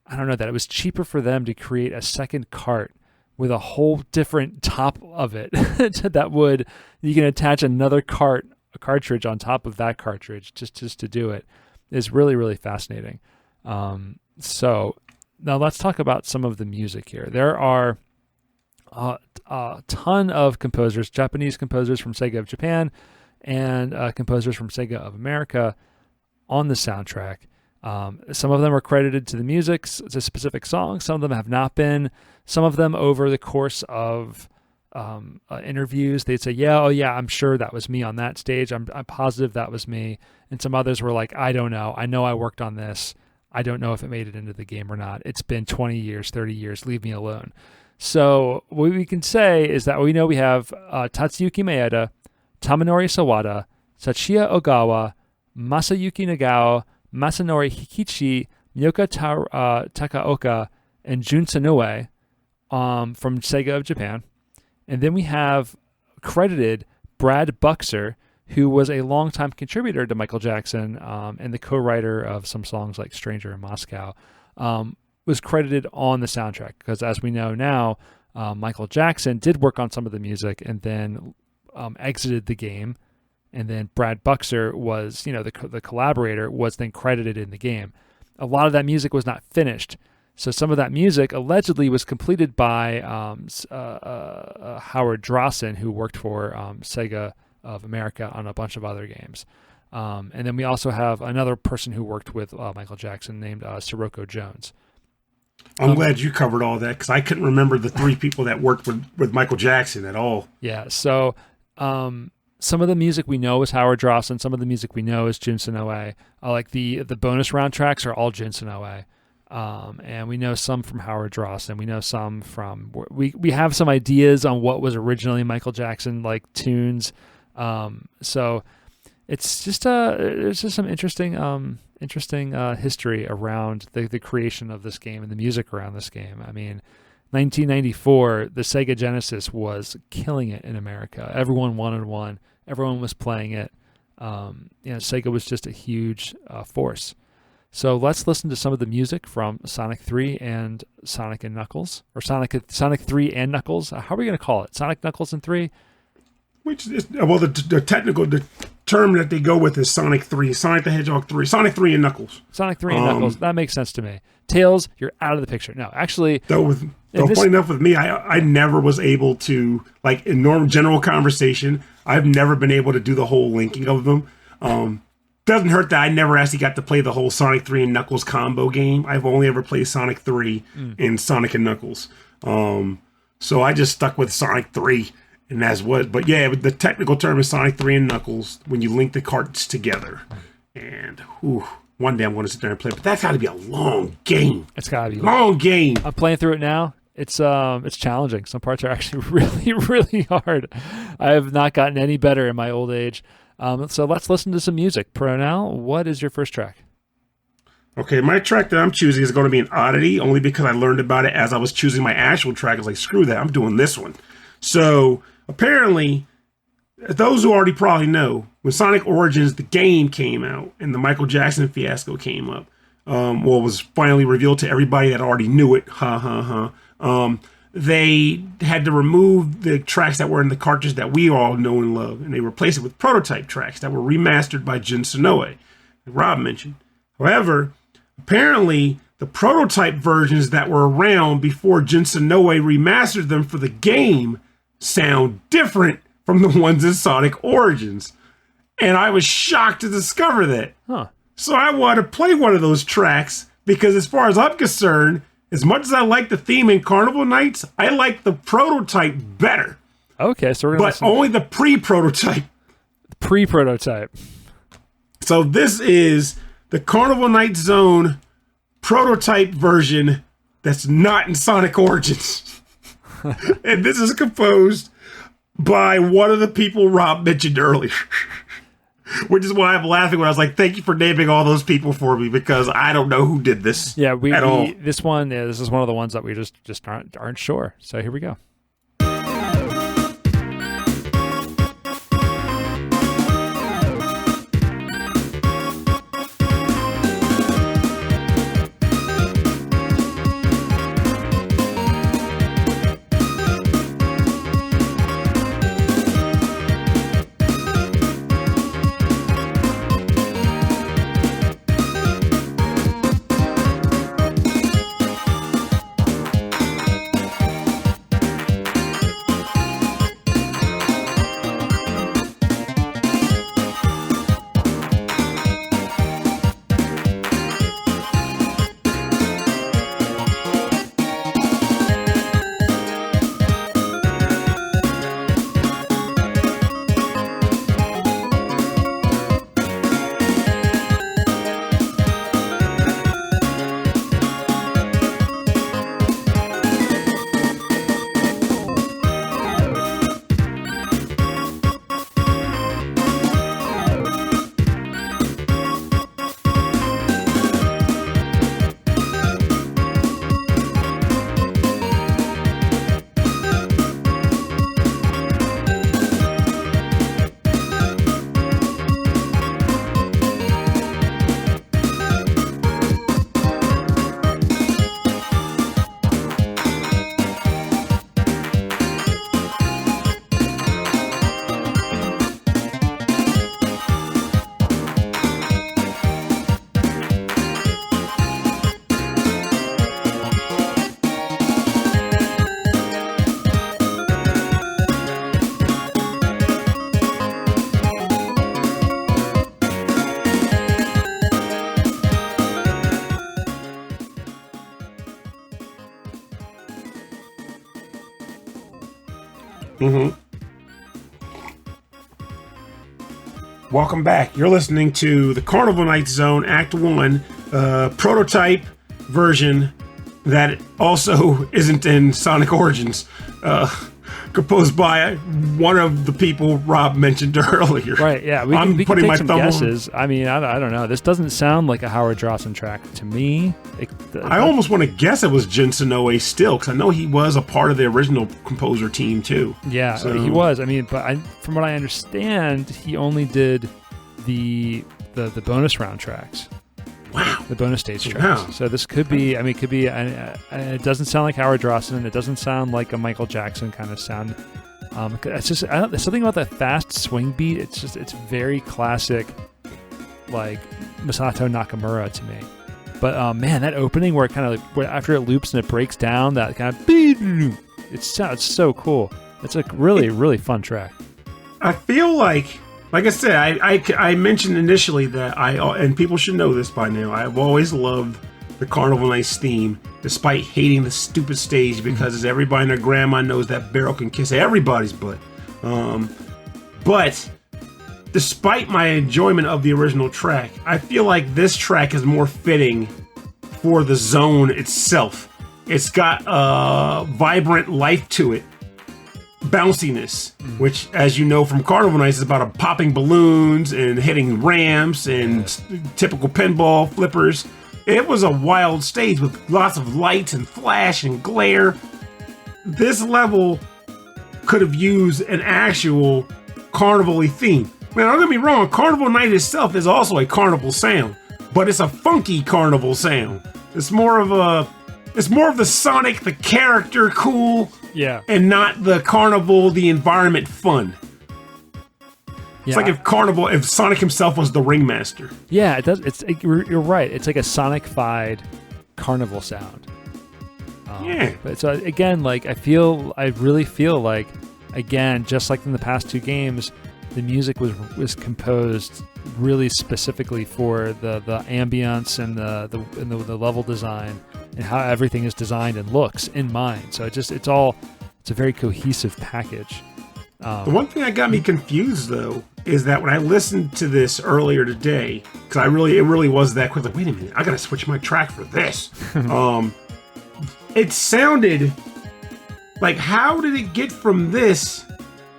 I don't know, that it was cheaper for them to create a second cart with a whole different top of it that would, you can attach another cartridge on top of that cartridge just to do it is really, really fascinating. So now let's talk about some of the music here. There are a ton of composers, Japanese composers from Sega of Japan and composers from Sega of America on the soundtrack. Some of them are credited to the music, to specific songs. Some of them have not been. Some of them over the course of interviews, they'd say, I'm sure that was me on that stage. I'm positive that was me. And some others were like, I don't know. I know I worked on this. I don't know if it made it into the game or not. It's been 20 years, 30 years. Leave me alone. So what we can say is that we know we have Tatsuyuki Maeda, Tomonori Sawada, Sachio Ogawa, Masayuki Nagao, Masanori Hikichi, Miyoko Takaoka, and Jun Senoue from Sega of Japan. And then we have credited Brad Buxer, who was a longtime contributor to Michael Jackson and the co-writer of some songs like Stranger in Moscow, was credited on the soundtrack. Because as we know now, Michael Jackson did work on some of the music and then exited the game. And then Brad Buxer was, the collaborator, was then credited in the game. A lot of that music was not finished. So some of that music allegedly was completed by Howard Drossin, who worked for Sega of America on a bunch of other games. And then we also have another person who worked with Michael Jackson named Scirocco Jones. I'm glad you covered all that because I couldn't remember the 3 people that worked with Michael Jackson at all. Yeah, so some of the music we know is Howard Drossin. Some of the music we know is Jun Senoue. Like the bonus round tracks are all Jun Senoue. And we know some from Howard Drossin. We know some from... We have some ideas on what was originally Michael Jackson like tunes. So it's just there's just some interesting history around the creation of this game and the music around this game. I mean, 1994, the Sega Genesis was killing it in America. Everyone wanted one. Everyone was playing it. Sega was just a huge force. So let's listen to some of the music from Sonic 3 and Sonic and Knuckles, or Sonic 3 and Knuckles. How are we going to call it? Sonic, Knuckles, and 3? Which is, well, the term that they go with is Sonic 3, Sonic the Hedgehog 3, Sonic 3 and Knuckles. Sonic 3 and Knuckles. That makes sense to me. Tails, you're out of the picture. No, actually... Funny enough with me, I never was able to, like, in normal general conversation, I've never been able to do the whole linking of them. Doesn't hurt that I never actually got to play the whole Sonic 3 and Knuckles combo game. I've only ever played Sonic 3 and Sonic and Knuckles. So I just stuck with Sonic 3, and that's what. But yeah, the technical term is Sonic 3 and Knuckles when you link the carts together. And one day I'm going to sit there and play it. But that's got to be a long game. It's got to be long game. I'm playing through it now. It's challenging. Some parts are actually really, really hard. I have not gotten any better in my old age. So let's listen to some music. Pernell, what is your first track? Okay, my track that I'm choosing is going to be an oddity, only because I learned about it as I was choosing my actual track. I was like, screw that, I'm doing this one. So, apparently, those who already probably know, when Sonic Origins, the game came out, and the Michael Jackson fiasco came up, was finally revealed to everybody that already knew it, they had to remove the tracks that were in the cartridge that we all know and love, and they replaced it with prototype tracks that were remastered by Jun Senoue, like Rob mentioned. However, apparently, the prototype versions that were around before Jun Senoue remastered them for the game sound different from the ones in Sonic Origins. And I was shocked to discover that. So I want to play one of those tracks, because as far as I'm concerned, as much as I like the theme in Carnival Nights, I like the prototype better. Okay, so we're going to But only the pre-prototype. Pre-prototype. So this is the Carnival Night Zone prototype version that's not in Sonic Origins. And this is composed by one of the people Rob mentioned earlier. Which is why I'm laughing when I was like, thank you for naming all those people for me, because I don't know who did this at all. This is one of the ones that we just aren't sure. So here we go. Welcome back. You're listening to the Carnival Night Zone Act 1 prototype version that also isn't in Sonic Origins, composed by one of the people Rob mentioned earlier. Right, yeah. We can take some guesses. I mean, I don't know. This doesn't sound like a Howard Drossin track to me. I almost want to guess it was Jun Senoue still, because I know he was a part of the original composer team, too. Yeah, so he was. I mean, but from what I understand, he only did the bonus round tracks. Wow. The bonus stage tracks. Wow. So this could be, I mean, it could be, it doesn't sound like Howard Drossin. It doesn't sound like a Michael Jackson kind of sound. It's just, there's something about that fast swing beat. It's very classic, like Masato Nakamura to me. But man, that opening where it kind of like, after it loops and it breaks down, that kind of, it sounds so cool. It's a really fun track. I feel like I said, I mentioned initially that and people should know this by now, I've always loved the Carnival Nights theme, despite hating the stupid stage, because as everybody and their grandma knows, that barrel can kiss everybody's butt. But despite my enjoyment of the original track, I feel like this track is more fitting for the zone itself. It's got vibrant life to it. Bounciness, which, as you know from Carnival Nights, is about popping balloons and hitting ramps and typical pinball flippers. It was a wild stage with lots of lights and flash and glare. This level could have used an actual carnival-y theme. Man, don't get me wrong, Carnival Night itself is also a carnival sound, but it's a funky carnival sound. It's more of the Sonic, the character cool, and not the carnival, the environment fun. It's like if Sonic himself was the ringmaster. Yeah, it does. You're right. It's like a Sonic-fied carnival sound. But so again, like I really feel like, again, just like in the past two games, the music was composed really specifically for the ambience and the level design and how everything is designed and looks in mind. So it's a very cohesive package. The one thing that got me confused though is that when I listened to this earlier today, because it really was that quick. Like, wait a minute, I gotta switch my track for this. It sounded like, how did it get from this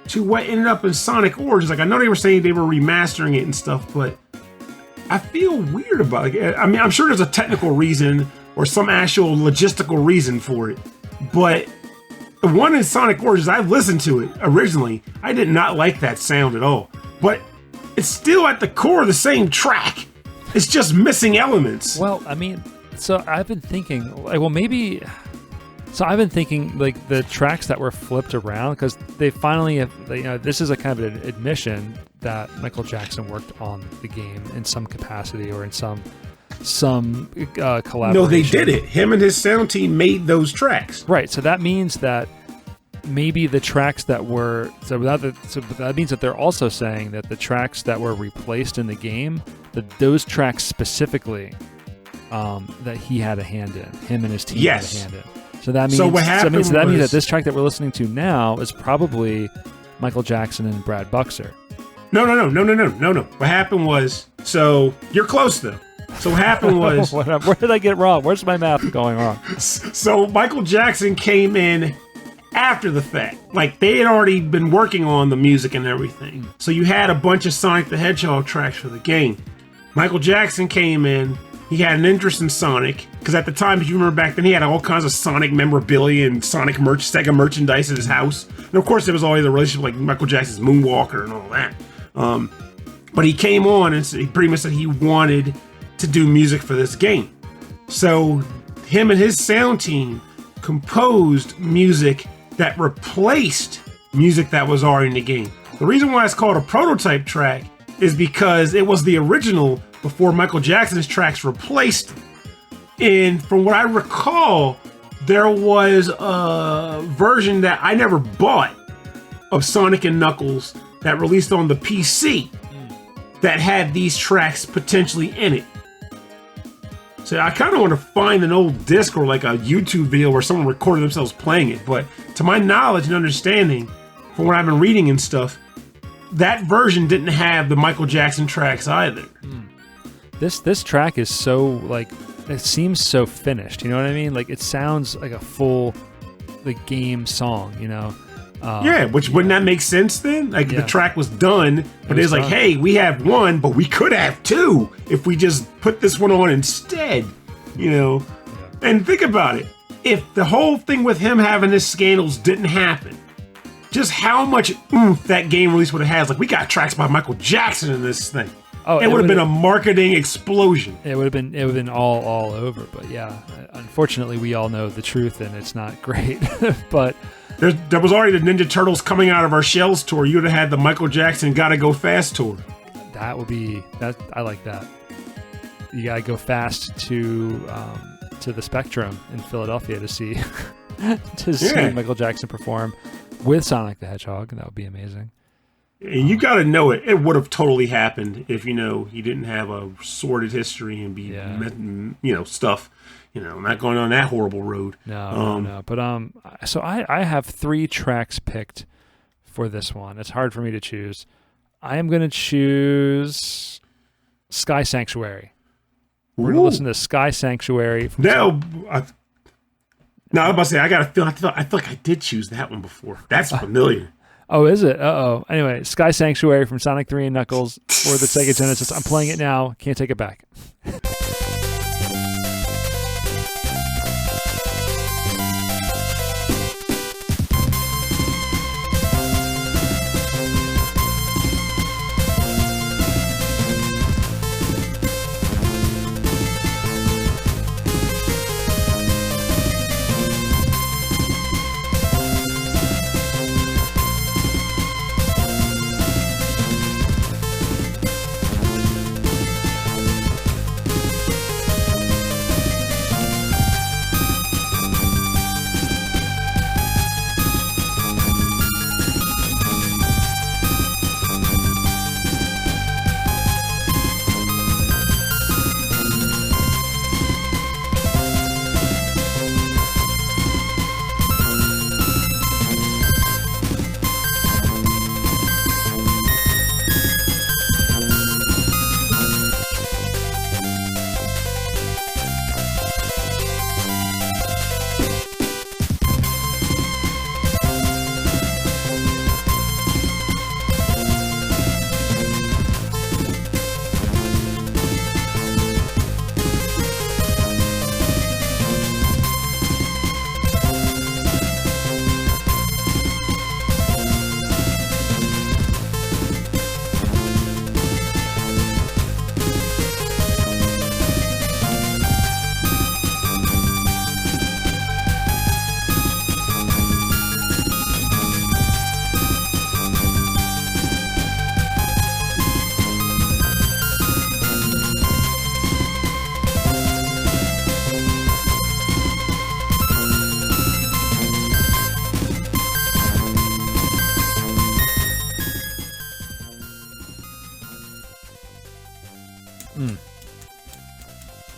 to what ended up in Sonic Origins? Like, I know they were saying they were remastering it and stuff, but I feel weird about it. I mean, I'm sure there's a technical reason or some actual logistical reason for it, but the one in Sonic Origins, I've listened to it originally. I did not like that sound at all, but it's still at the core the same track. It's just missing elements. Well, I mean, so I've been thinking, like, like the tracks that were flipped around, because they finally this is a kind of an admission that Michael Jackson worked on the game in some capacity or in some collaboration. No, they did it. Him and his sound team made those tracks. Right. So that means that maybe the tracks that were that means that they're also saying that the tracks that were replaced in the game, that those tracks specifically, that he had a hand in. Him and his team had a hand in. So that means means that this track that we're listening to now is probably Michael Jackson and Brad Buxer. No. What happened was, so you're close though. So what happened was... Where did I get wrong? Where's my math going wrong? So Michael Jackson came in after the fact. Like, they had already been working on the music and everything. So you had a bunch of Sonic the Hedgehog tracks for the game. Michael Jackson came in. He had an interest in Sonic, because at the time, if you remember back then, he had all kinds of Sonic memorabilia and Sonic Sega merchandise at his house. And of course, there was always a relationship like Michael Jackson's Moonwalker and all that. But he came on and he pretty much said he wanted to do music for this game. So him and his sound team composed music that replaced music that was already in the game. The reason why it's called a prototype track is because it was the original before Michael Jackson's tracks replaced it. And from what I recall, there was a version that I never bought of Sonic and Knuckles that released on the PC that had these tracks potentially in it. So I kind of want to find an old disc or like a YouTube video where someone recorded themselves playing it. But to my knowledge and understanding, from what I've been reading and stuff, that version didn't have the Michael Jackson tracks either. This track is so, like, it seems so finished. You know what I mean? Like, it sounds like a full, like, game song. You know? Wouldn't that make sense then? Like, the track was done, but it's like, hey, we have one, but we could have two if we just put this one on instead, you know? Yeah. And think about it. If the whole thing with him having his scandals didn't happen, just how much oomph that game release would have had. Like, we got tracks by Michael Jackson in this thing. Oh, it would have been a marketing explosion. It would have been all over. But yeah, unfortunately, we all know the truth, and it's not great. But there was already the Ninja Turtles coming out of our shells tour. You'd have had the Michael Jackson Gotta Go Fast tour. That would be that. I like that. You gotta go fast to the Spectrum in Philadelphia to see see Michael Jackson perform with Sonic the Hedgehog, and that would be amazing. And you got to know it. It would have totally happened if he didn't have a sordid history and be stuff. Not going on that horrible road. No. But so I have 3 tracks picked for this one. It's hard for me to choose. I am going to choose Sky Sanctuary. We're going to listen to Sky Sanctuary. I was about to say I feel like I did choose that one before. That's familiar. Oh, is it? Uh-oh. Anyway, Sky Sanctuary from Sonic 3 and Knuckles for the Sega Genesis. I'm playing it now. Can't take it back.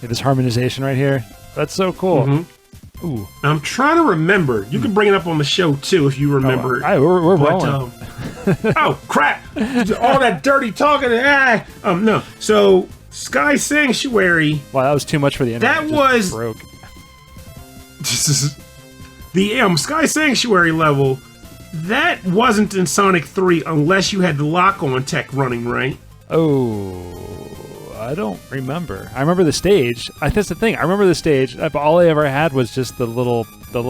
This harmonization right here. That's so cool. Mm-hmm. Ooh. I'm trying to remember. You can bring it up on the show, too, if you remember. We're rolling. Oh, crap. All that dirty talking. No. So, Sky Sanctuary. Wow, that was too much for the internet. That was... broke. The Sky Sanctuary level, that wasn't in Sonic 3 unless you had the lock-on tech running, right? Oh... I don't remember. I remember the stage. That's the thing. I remember the stage, but all I ever had was just the little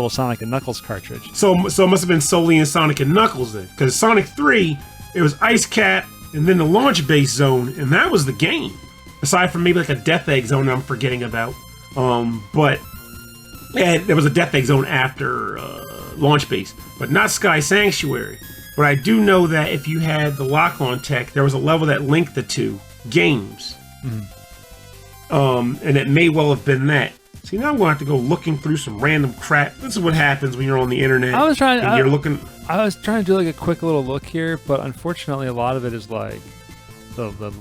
Sonic and Knuckles cartridge. So it must have been solely in Sonic and Knuckles then, because Sonic 3, it was Ice Cap and then the launch base zone, and that was the game. Aside from maybe like a Death Egg zone I'm forgetting about, but there was a Death Egg zone after launch base, but not Sky Sanctuary. But I do know that if you had the lock-on tech, there was a level that linked the two games. And it may well have been that. See, now I'm going to have to go looking through some random crap. This is what happens when you're on the internet. I was trying to do like a quick little look here, but unfortunately a lot of it is like the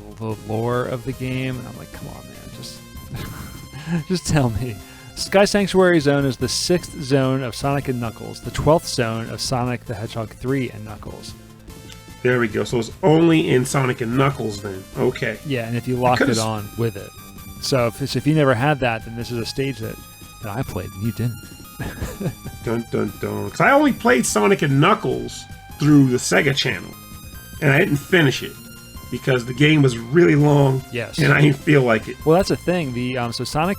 lore of the game, and I'm like, come on, man, just tell me. Sky Sanctuary Zone is the 6th zone of Sonic and Knuckles, the 12th zone of Sonic the Hedgehog 3 and Knuckles. There we go. So it's only in Sonic and Knuckles then. Okay. Yeah, and if you locked it on with it. So if you never had that, then this is a stage that I played and you didn't. Dun dun dun. Because I only played Sonic and Knuckles through the Sega channel, and I didn't finish it because the game was really long. Yes. And I didn't feel like it. Well, that's the thing. So Sonic,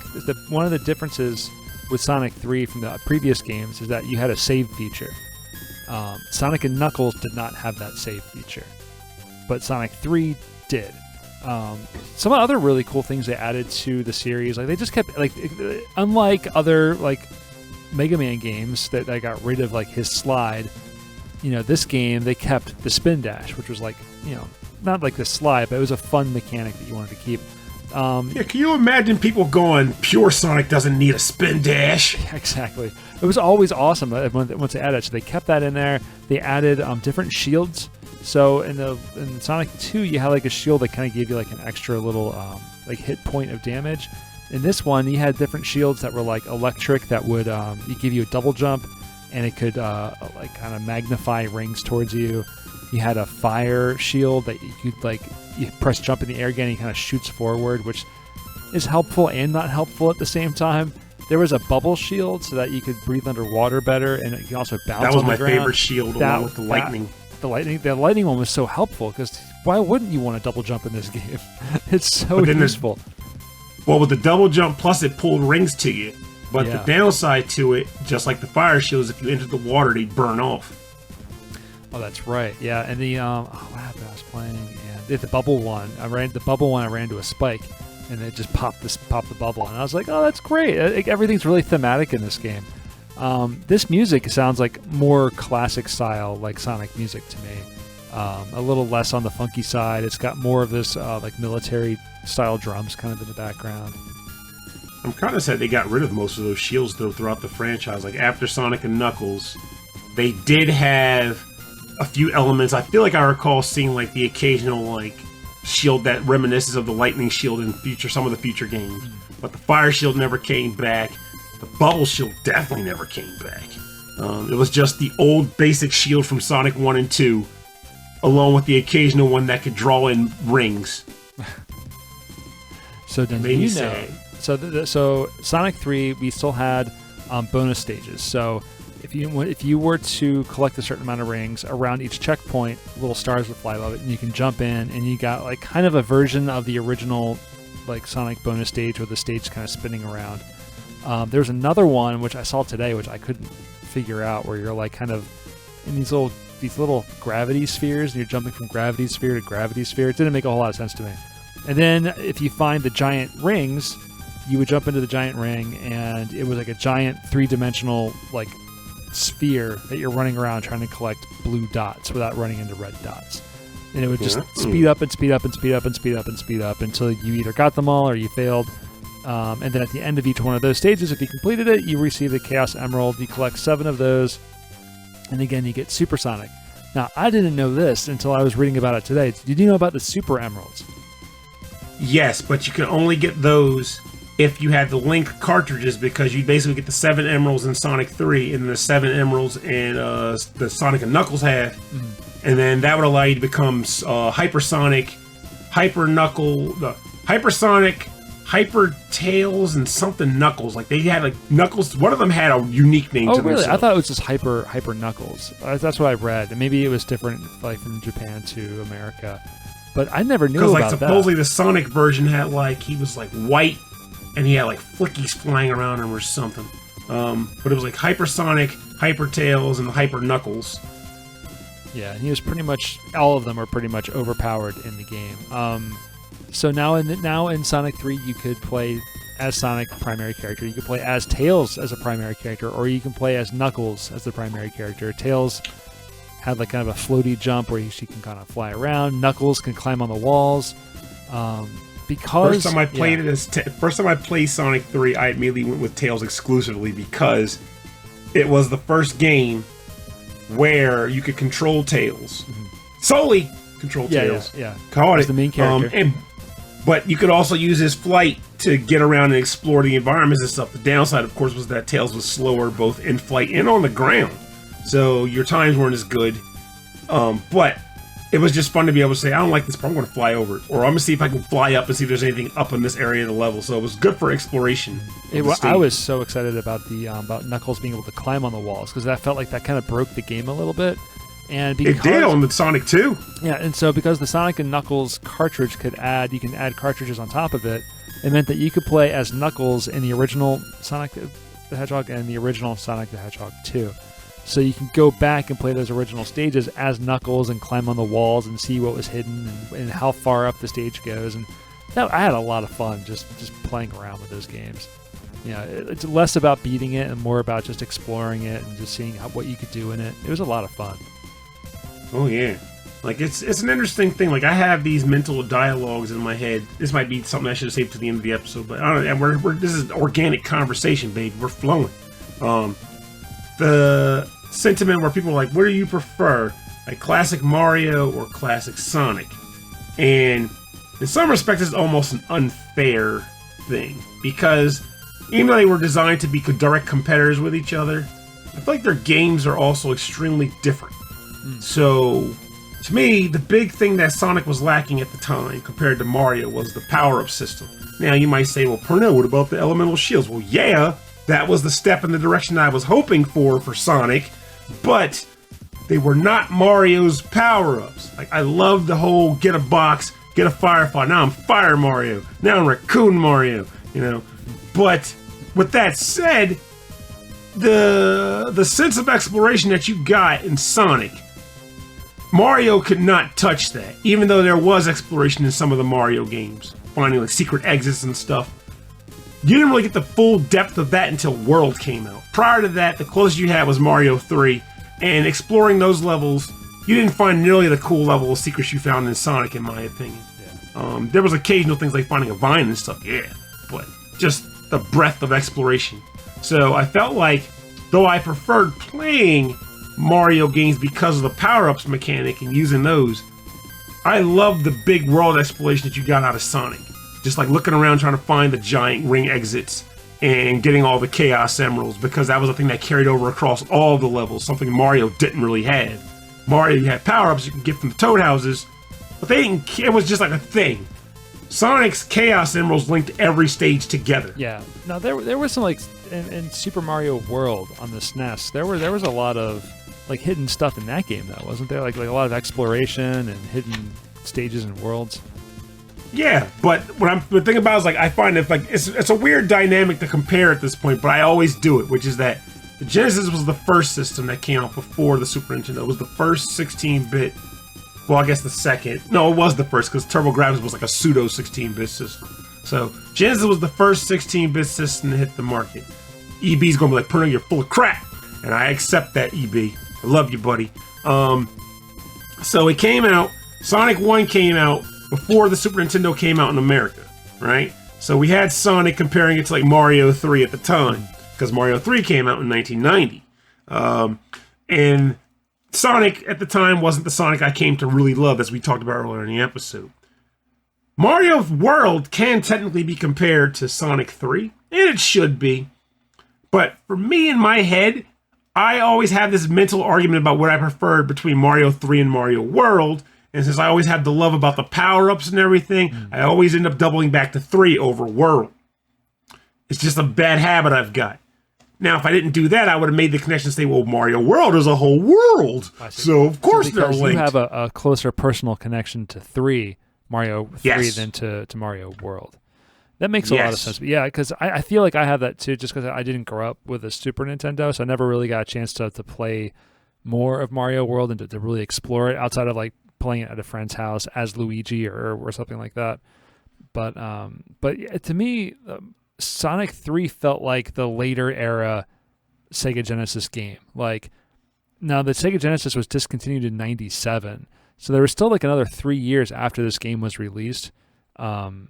one of the differences with Sonic 3 from the previous games is that you had a save feature. Sonic and Knuckles did not have that save feature, but Sonic 3 did. Some other really cool things they added to the series, like they just kept unlike other Mega Man games that got rid of his slide. This game they kept the spin dash, which was not like the slide, but it was a fun mechanic that you wanted to keep. Can you imagine people going, pure Sonic doesn't need a spin dash? Yeah, exactly. It was always awesome once they added it. So they kept that in there. They added different shields. So in Sonic 2, you had a shield that kind of gave you an extra little hit point of damage. In this one, you had different shields that were electric that would give you a double jump, and it could kind of magnify rings towards you. You had a fire shield that you could you press jump in the air again, and he kind of shoots forward, which is helpful and not helpful at the same time. There was a bubble shield so that you could breathe underwater better, and you can also bounce on the ground. That was my favorite shield, along with the lightning. The lightning one was so helpful, because why wouldn't you want to double jump in this game? It's so useful. Well, with the double jump, plus it pulled rings to you. But the downside to it, just like the fire shields, if you entered the water, they'd burn off. Oh, that's right. Yeah, and the what happened? I was playing, and the bubble one. I ran into a spike, and it just popped the bubble, and I was like, oh, that's great. Everything's really thematic in this game. This music sounds like more classic style, like Sonic music to me. A little less on the funky side. It's got more of this military style drums kind of in the background. I'm kind of sad they got rid of most of those shields though throughout the franchise. After Sonic and Knuckles, they did have a few elements. I feel like I recall seeing the occasional shield that reminisces of the lightning shield in some of the future games. But the fire shield never came back. The bubble shield definitely never came back. It was just the old basic shield from Sonic 1 and 2, along with the occasional one that could draw in rings. So so Sonic 3, we still had bonus stages. So if you were to collect a certain amount of rings around each checkpoint, little stars would fly above it, and you can jump in, and you got kind of a version of the original Sonic bonus stage, where the stage kind of spinning around. There's another one which I saw today, which I couldn't figure out, where you're kind of in these little gravity spheres, and you're jumping from gravity sphere to gravity sphere. It didn't make a whole lot of sense to me. And then if you find the giant rings, you would jump into the giant ring, and it was a giant 3-dimensional sphere that you're running around trying to collect blue dots without running into red dots. And it would just speed up and speed up and speed up and speed up and speed up until you either got them all or you failed. And then at the end of each one of those stages, if you completed it, you receive the Chaos Emerald. You collect 7 of those, and again, you get Supersonic. Now, I didn't know this until I was reading about it today. Did you know about the Super Emeralds? Yes, but you can only get those if you had the Link cartridges, because you basically get the 7 emeralds in Sonic 3 and the 7 emeralds in the Sonic and Knuckles have. Mm-hmm. And then that would allow you to become Hypersonic, Hyper Hypersonic, Hyper Tails, and something Knuckles. They had Knuckles. One of them had a unique name. Oh, really? I thought it was just Hyper Knuckles. That's what I read. And maybe it was different, from Japan to America. But I never knew about that. Because supposedly the Sonic version had he was white, and he had flickies flying around him or something. But it was Hypersonic, Hyper Tails, and Hyper Knuckles. Yeah, and he was pretty much, all of them are pretty much overpowered in the game. So now in Sonic 3, you could play as Sonic primary character. You could play as Tails as a primary character, or you can play as Knuckles as the primary character. Tails had kind of a floaty jump where she can kind of fly around. Knuckles can climb on the walls. Because first time I played Sonic 3, I immediately went with Tails exclusively, because it was the first game where you could control Tails. Mm-hmm. Solely control Tails. Yeah. Caught it. The main character. But you could also use his flight to get around and explore the environments and stuff. The downside, of course, was that Tails was slower both in flight and on the ground. So your times weren't as good. But it was just fun to be able to say, I don't like this, but I'm going to fly over it. Or I'm going to see if I can fly up and see if there's anything up in this area of the level. So it was good for exploration. I was so excited about about Knuckles being able to climb on the walls, because that felt like that kind of broke the game a little bit. And because, it did on the Sonic 2. Yeah, and so because the Sonic and Knuckles cartridge you can add cartridges on top of it, it meant that you could play as Knuckles in the original Sonic the Hedgehog and the original Sonic the Hedgehog 2. so you can go back and play those original stages as Knuckles and climb on the walls and see what was hidden and how far up the stage goes. And I had a lot of fun just playing around with those games. It's less about beating it and more about just exploring it and just seeing what you could do in it. It was a lot of fun. Oh yeah, like it's an interesting thing. Like I have these mental dialogues in my head. This might be something I should have saved to the end of the episode, but I don't know. And this is organic conversation, baby. We're flowing. The sentiment where people are like, "What do you prefer, like classic Mario or classic Sonic?" And in some respects, it's almost an unfair thing because even though they were designed to be direct competitors with each other, I feel like their games are also extremely different. So, to me, the big thing that Sonic was lacking at the time compared to Mario was the power-up system. Now, you might say, well, Pernell, what about the elemental shields? Well, yeah, that was the step in the direction I was hoping for Sonic, but they were not Mario's power-ups. Like, I love the whole get a box, get a firefly. Now I'm Fire Mario. Now I'm Raccoon Mario, But with that said, the sense of exploration that you got in Sonic, Mario could not touch that, even though there was exploration in some of the Mario games, finding like secret exits and stuff. You didn't really get the full depth of that until World came out. Prior to that, the closest you had was Mario 3, and exploring those levels, you didn't find nearly the cool level of secrets you found in Sonic, in my opinion. Yeah. There was occasional things like finding a vine and stuff, yeah, but just the breadth of exploration. So I felt like, though I preferred playing Mario games because of the power-ups mechanic and using those, I love the big world exploration that you got out of Sonic. Just like looking around trying to find the giant ring exits and getting all the Chaos Emeralds, because that was a thing that carried over across all the levels, something Mario didn't really have. Mario, you had power-ups you can get from the Toad Houses, but they didn't. It was just like a thing. Sonic's Chaos Emeralds linked every stage together. Yeah. Now there was some like in Super Mario World on the SNES. There was a lot of like hidden stuff in that game, though, wasn't there? Like a lot of exploration and hidden stages and worlds. Yeah, but the thing about it is, like, I find it's a weird dynamic to compare at this point, but I always do it, which is that the Genesis was the first system that came out before the Super Nintendo. It was the first 16-bit. Well, I guess the second. No, it was the first, because TurboGrafx was like a pseudo 16-bit system. So Genesis was the first 16-bit system to hit the market. EB's gonna be like, Pernell, you're full of crap, and I accept that, EB. I love you, buddy. So it came out. Sonic 1 came out before the Super Nintendo came out in America, right? So we had Sonic comparing it to like Mario 3 at the time, because Mario 3 came out in 1990. And Sonic at the time wasn't the Sonic I came to really love, as we talked about earlier in the episode. Mario World can technically be compared to Sonic 3, and it should be. But for me, in my head, I always have this mental argument about what I preferred between Mario 3 and Mario World. And since I always had the love about the power-ups and everything, I always end up doubling back to 3 over World. It's just a bad habit I've got. Now, if I didn't do that, I would have made the connection and say, well, Mario World is a whole world. So, of course, they're linked. You have a closer personal connection to Mario 3 than to Mario World. That makes a lot of sense. But yeah, because I feel like I have that too, just because I didn't grow up with a Super Nintendo, so I never really got a chance to play more of Mario World and to really explore it outside of like playing it at a friend's house as Luigi or something like that. But to me, Sonic 3 felt like the later era Sega Genesis game. Like, now the Sega Genesis was discontinued in 97, so there was still like another 3 years after this game was released of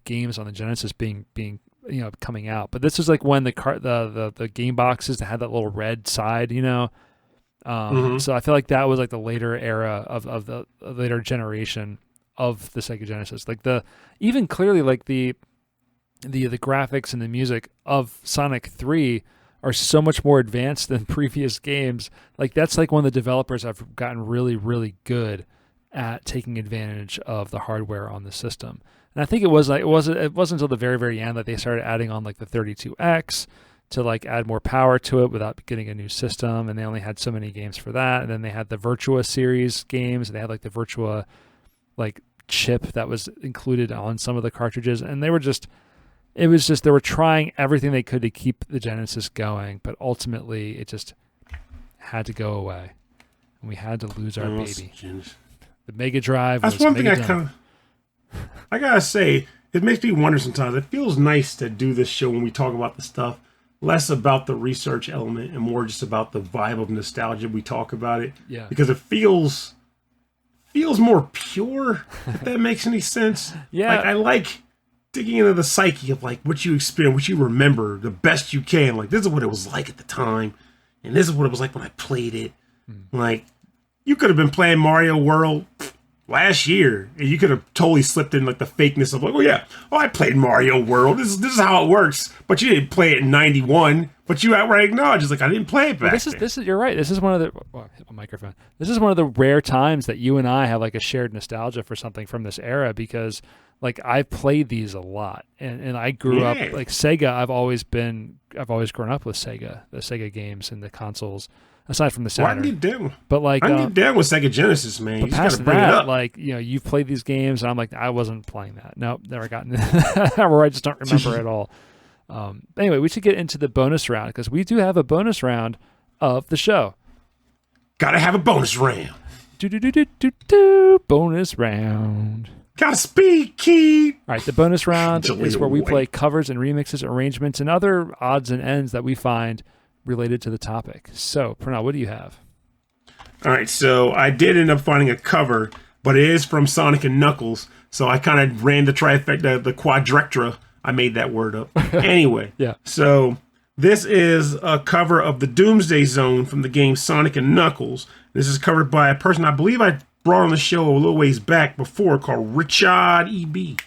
games on the Genesis being coming out. But this was like when the game boxes that had that little red side, So I feel like that was like the later era of the later generation of the Sega Genesis. Like even clearly like the graphics and the music of Sonic 3 are so much more advanced than previous games. Like that's like when the developers have gotten really, really good at taking advantage of the hardware on the system. And I think it wasn't until the very, very end that they started adding on like the 32X to like add more power to it without getting a new system. And they only had so many games for that. And then they had the Virtua series games. And they had like the Virtua like chip that was included on some of the cartridges. And they were just, it was just they were trying everything they could to keep the Genesis going, but ultimately it just had to go away, and we had to lose our baby. The Mega Drive. That's one thing I gotta say. It makes me wonder sometimes. It feels nice to do this show when we talk about the stuff, less about the research element and more just about the vibe of nostalgia. We talk about it, because it feels more pure. If that makes any sense. Yeah, like, I like digging into the psyche of like what you experience, what you remember, the best you can. Like, this is what it was like at the time, and this is what it was like when I played it. Like, you could have been playing Mario World last year, and you could have totally slipped in like the fakeness of like, I played Mario World. This is how it works. But you didn't play it in '91. But you outright acknowledge it's like I didn't play it back then. This is you're right. This is one of the hit my microphone. This is one of the rare times that you and I have like a shared nostalgia for something from this era, because like I've played these a lot, and I grew up like Sega. I've always grown up with Sega, the Sega games and the consoles. Aside from the Saturn. I can get down. But like, I can get down with Sega Genesis, man. But you just past gotta bring it up. like, you've played these games, and I'm like, I wasn't playing that. Nope, never gotten it. Or I just don't remember at all. Anyway, we should get into the bonus round, because we do have a bonus round of the show. Gotta have a bonus round. Bonus round. Gotta speed, key. All right, the bonus round is where we play covers and remixes, arrangements, and other odds and ends that we find related to the topic. So, Pernell, what do you have? All right, so I did end up finding a cover, but it is from Sonic and Knuckles, so I kind of ran the trifecta, the quadrectra. I made that word up. Anyway, so this is a cover of the Doomsday Zone from the game Sonic and Knuckles. This is covered by a person I believe I brought on the show a little ways back before, called RichaadEB.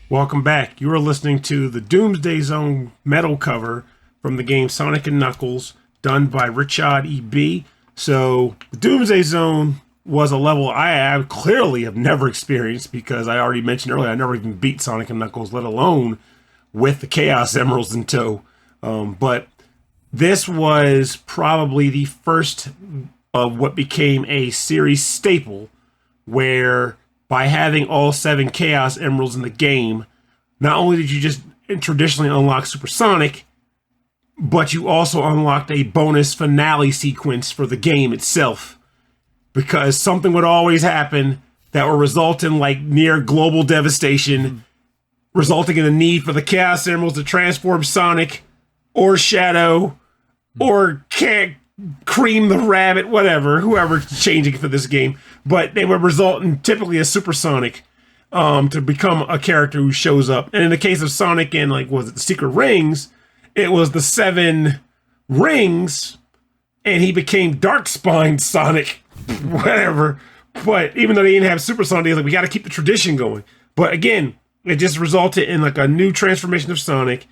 Welcome back. You are listening to the Doomsday Zone metal cover from the game Sonic and Knuckles, done by RichaadEB. So, the Doomsday Zone was a level I clearly have never experienced, because I already mentioned earlier I never even beat Sonic and Knuckles, let alone with the Chaos Emeralds in tow. But this was probably the first of what became a series staple, where by having all 7 Chaos Emeralds in the game, not only did you just traditionally unlock Supersonic, but you also unlocked a bonus finale sequence for the game itself. because something would always happen that will result in like near global devastation, resulting in the need for the Chaos Emeralds to transform Sonic or Shadow or Cream the Rabbit, whatever, whoever's changing for this game. But they would result in typically a Super Sonic to become a character who shows up. And in the case of Sonic and like, was it the Secret Rings? It was the 7 rings, and he became Dark-Spined Sonic, whatever. But even though they didn't have Super Sonic, like, we got to keep the tradition going. But again, it just resulted in like a new transformation of Sonic,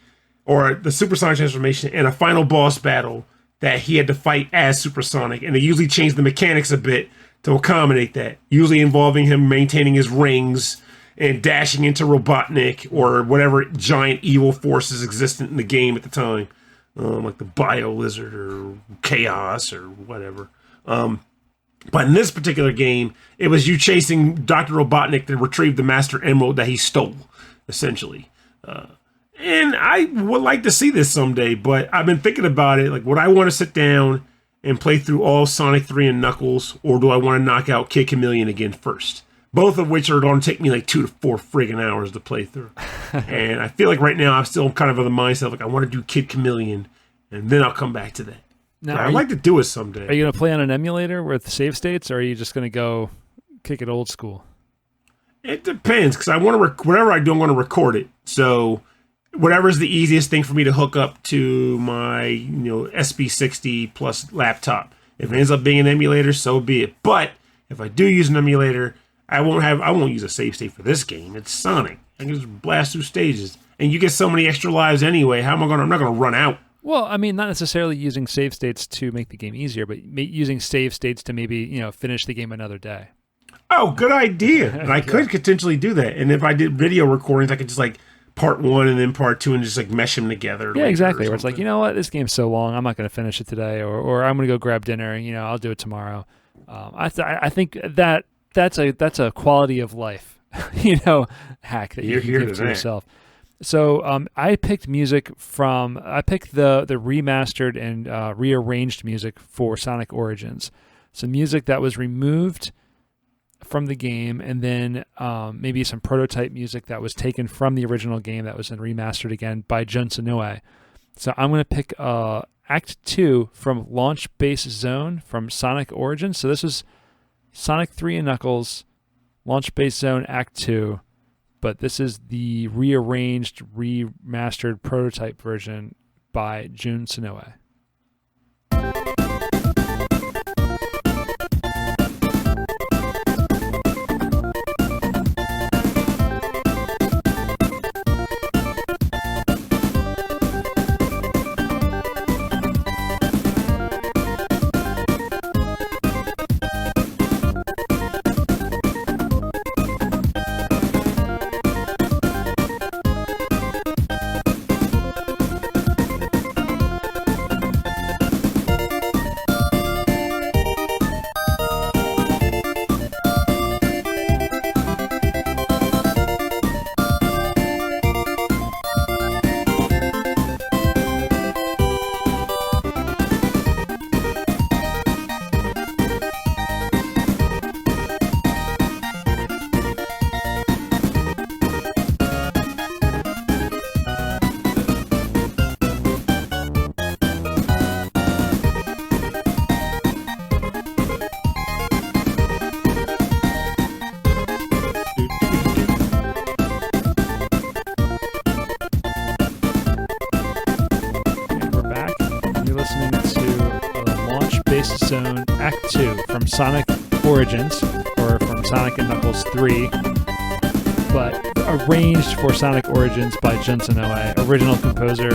or the Super Sonic transformation, and a final boss battle that he had to fight as Super Sonic. And they usually changed the mechanics a bit to accommodate that, usually involving him maintaining his rings and dashing into Robotnik or whatever giant evil forces existent in the game at the time, like the Bio Lizard or Chaos or whatever. But in this particular game, it was you chasing Dr. Robotnik to retrieve the Master Emerald that he stole, essentially. And I would like to see this someday, but I've been thinking about it. Like, would I want to sit down and play through all Sonic 3 and Knuckles, or do I want to knock out Kid Chameleon again first? Both of which are going to take me like 2 to 4 friggin' hours to play through. And I feel like right now I'm still kind of in the mindset of like, I want to do Kid Chameleon, and then I'll come back to that. Now, I'd like to do it someday. Are you going to play on an emulator with save states, or are you just going to go kick it old school? It depends, because I want to whatever I do, I'm going to record it. So whatever is the easiest thing for me to hook up to my SB60 plus laptop. If it ends up being an emulator, so be it. But if I do use an emulator, I won't use a save state for this game. It's Sonic. I can just blast through stages, and you get so many extra lives anyway. I'm not going to run out. Well, I mean, not necessarily using save states to make the game easier, but using save states to maybe finish the game another day. Oh, good idea. And I could potentially do that. And if I did video recordings, I could just like part 1 and then part 2 and just like mesh them together. Yeah, exactly. Where it's like, you know what, this game's so long, I'm not going to finish it today, or I'm going to go grab dinner. I'll do it tomorrow. I think that's a quality of life, hack that you can give to yourself. So I picked music I picked the remastered and rearranged music for Sonic Origins. Some music that was removed from the game, and then maybe some prototype music that was taken from the original game that was then remastered again by Jun Senoue. So I'm going to pick Act 2 from Launch Base Zone from Sonic Origins. So this is Sonic 3 and Knuckles, Launch Base Zone Act 2. But this is the rearranged, remastered prototype version by Jun Senoue. Zone Act 2 from Sonic Origins, or from Sonic and Knuckles 3, but arranged for Sonic Origins by Jun Senoue. Original composer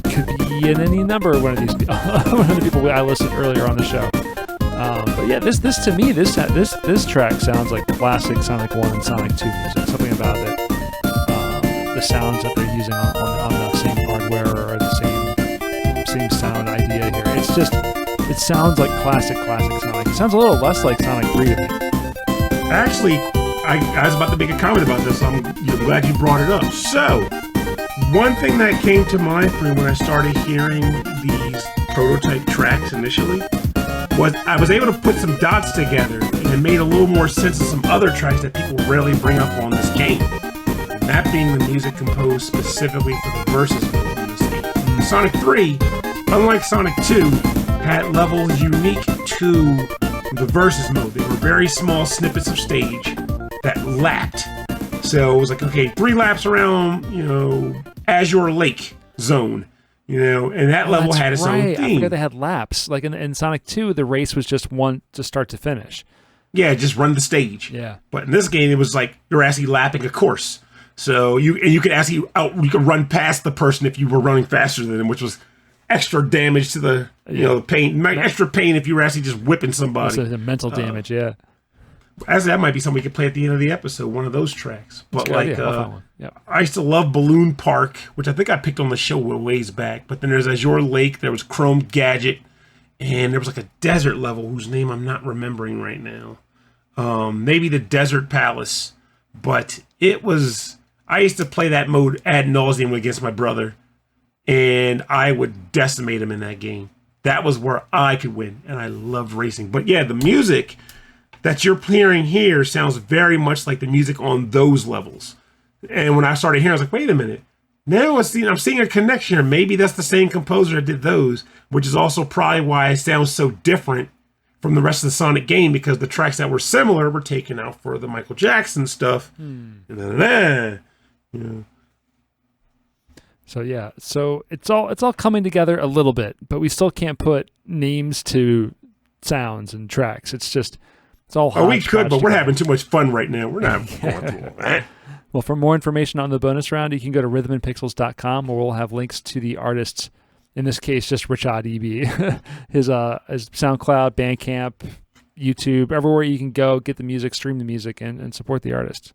could be in any number of one of these one of the people I listed earlier on the show. But yeah, this to me, this track sounds like classic Sonic 1 and Sonic 2 music. Something about it, the sounds that they're using on the same hardware or the same sound idea here. It's just, it sounds like classic Sonic. It sounds a little less like Sonic 3 to me. Actually, I was about to make a comment about this. I'm glad you brought it up. So, one thing that came to mind for me when I started hearing these prototype tracks initially was I was able to put some dots together, and it made a little more sense of some other tracks that people rarely bring up on this game. That being the music composed specifically for the versus mode in this game. Sonic 3, unlike Sonic 2, had levels unique to the versus mode. They were very small snippets of stage that lapped. So it was like, okay, 3 laps around, Azure Lake zone, and that level had its own theme. I forgot they had laps. Like in Sonic 2, the race was just one to start to finish. Yeah, just run the stage. Yeah. But in this game, it was like you're actually lapping a course. So you could actually you could run past the person if you were running faster than them, which was extra damage to the the pain, extra pain if you were actually just whipping somebody. So the mental damage, yeah. Actually, that might be something we could play at the end of the episode, one of those tracks. But like, Yep. I used to love Balloon Park, which I think I picked on the show a ways back. But then there's Azure Lake, there was Chrome Gadget, and there was like a desert level whose name I'm not remembering right now. Maybe the Desert Palace. But it was... I used to play that mode ad nauseum against my brother, and I would decimate him in that game. That was where I could win, and I loved racing. But yeah, the music that you're hearing here sounds very much like the music on those levels. And when I started hearing, I was like, wait a minute. Now I'm seeing a connection here. Maybe that's the same composer that did those, which is also probably why it sounds so different from the rest of the Sonic game, because the tracks that were similar were taken out for the Michael Jackson stuff. So yeah, so it's all coming together a little bit, but we still can't put names to sounds and tracks. It's all. Oh, we could, but we're having too much fun right now. We're not going through all that. Well, for more information on the bonus round, you can go to rhythmandpixels.com, where we'll have links to the artists. In this case, just RichaadEB, his SoundCloud, Bandcamp, YouTube, everywhere you can go, get the music, stream the music, and support the artists.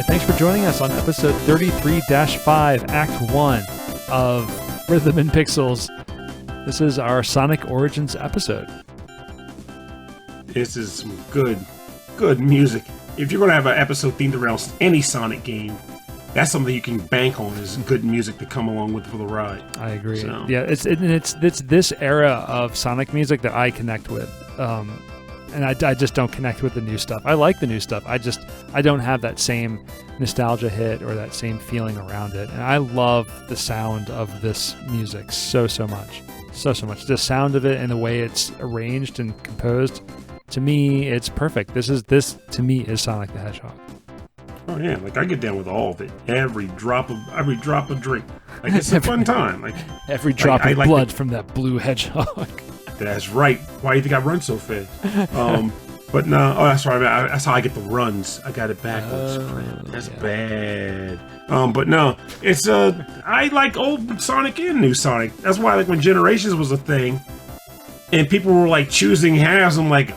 Thanks for joining us on episode 33-5, Act 1 of Rhythm and Pixels. This is our Sonic Origins episode. This is some good music. If you're going to have an episode themed around any Sonic game, that's something you can bank on, is good music to come along with for the ride. I agree. So. Yeah, it's this era of Sonic music that I connect with. And I just don't connect with the new stuff. I like the new stuff. I don't have that same nostalgia hit or that same feeling around it. And I love the sound of this music so much. So much. The sound of it and the way it's arranged and composed, to me, it's perfect. This to me is Sonic the Hedgehog. Oh yeah, like I get down with all of it. Every drop of drink. Like it's a fun time. Like every drop of blood from that blue hedgehog. That's right. Why do you think I run so fast? But no, that's right. That's how I get the runs. I got it backwards. That's bad. But no, it's I like old Sonic and new Sonic. That's why, like, when Generations was a thing, and people were like choosing halves, I'm like,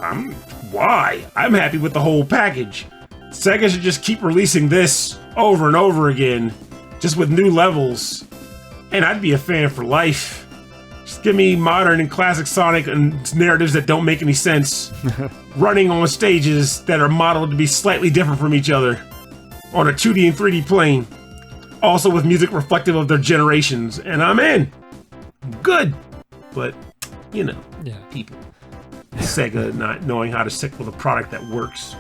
why? I'm happy with the whole package. Sega should just keep releasing this over and over again, just with new levels, and I'd be a fan for life. Just give me modern and classic Sonic and narratives that don't make any sense, running on stages that are modeled to be slightly different from each other, on a 2D and 3D plane, also with music reflective of their generations, and I'm in. Good. But, people. Sega not knowing how to stick with a product that works.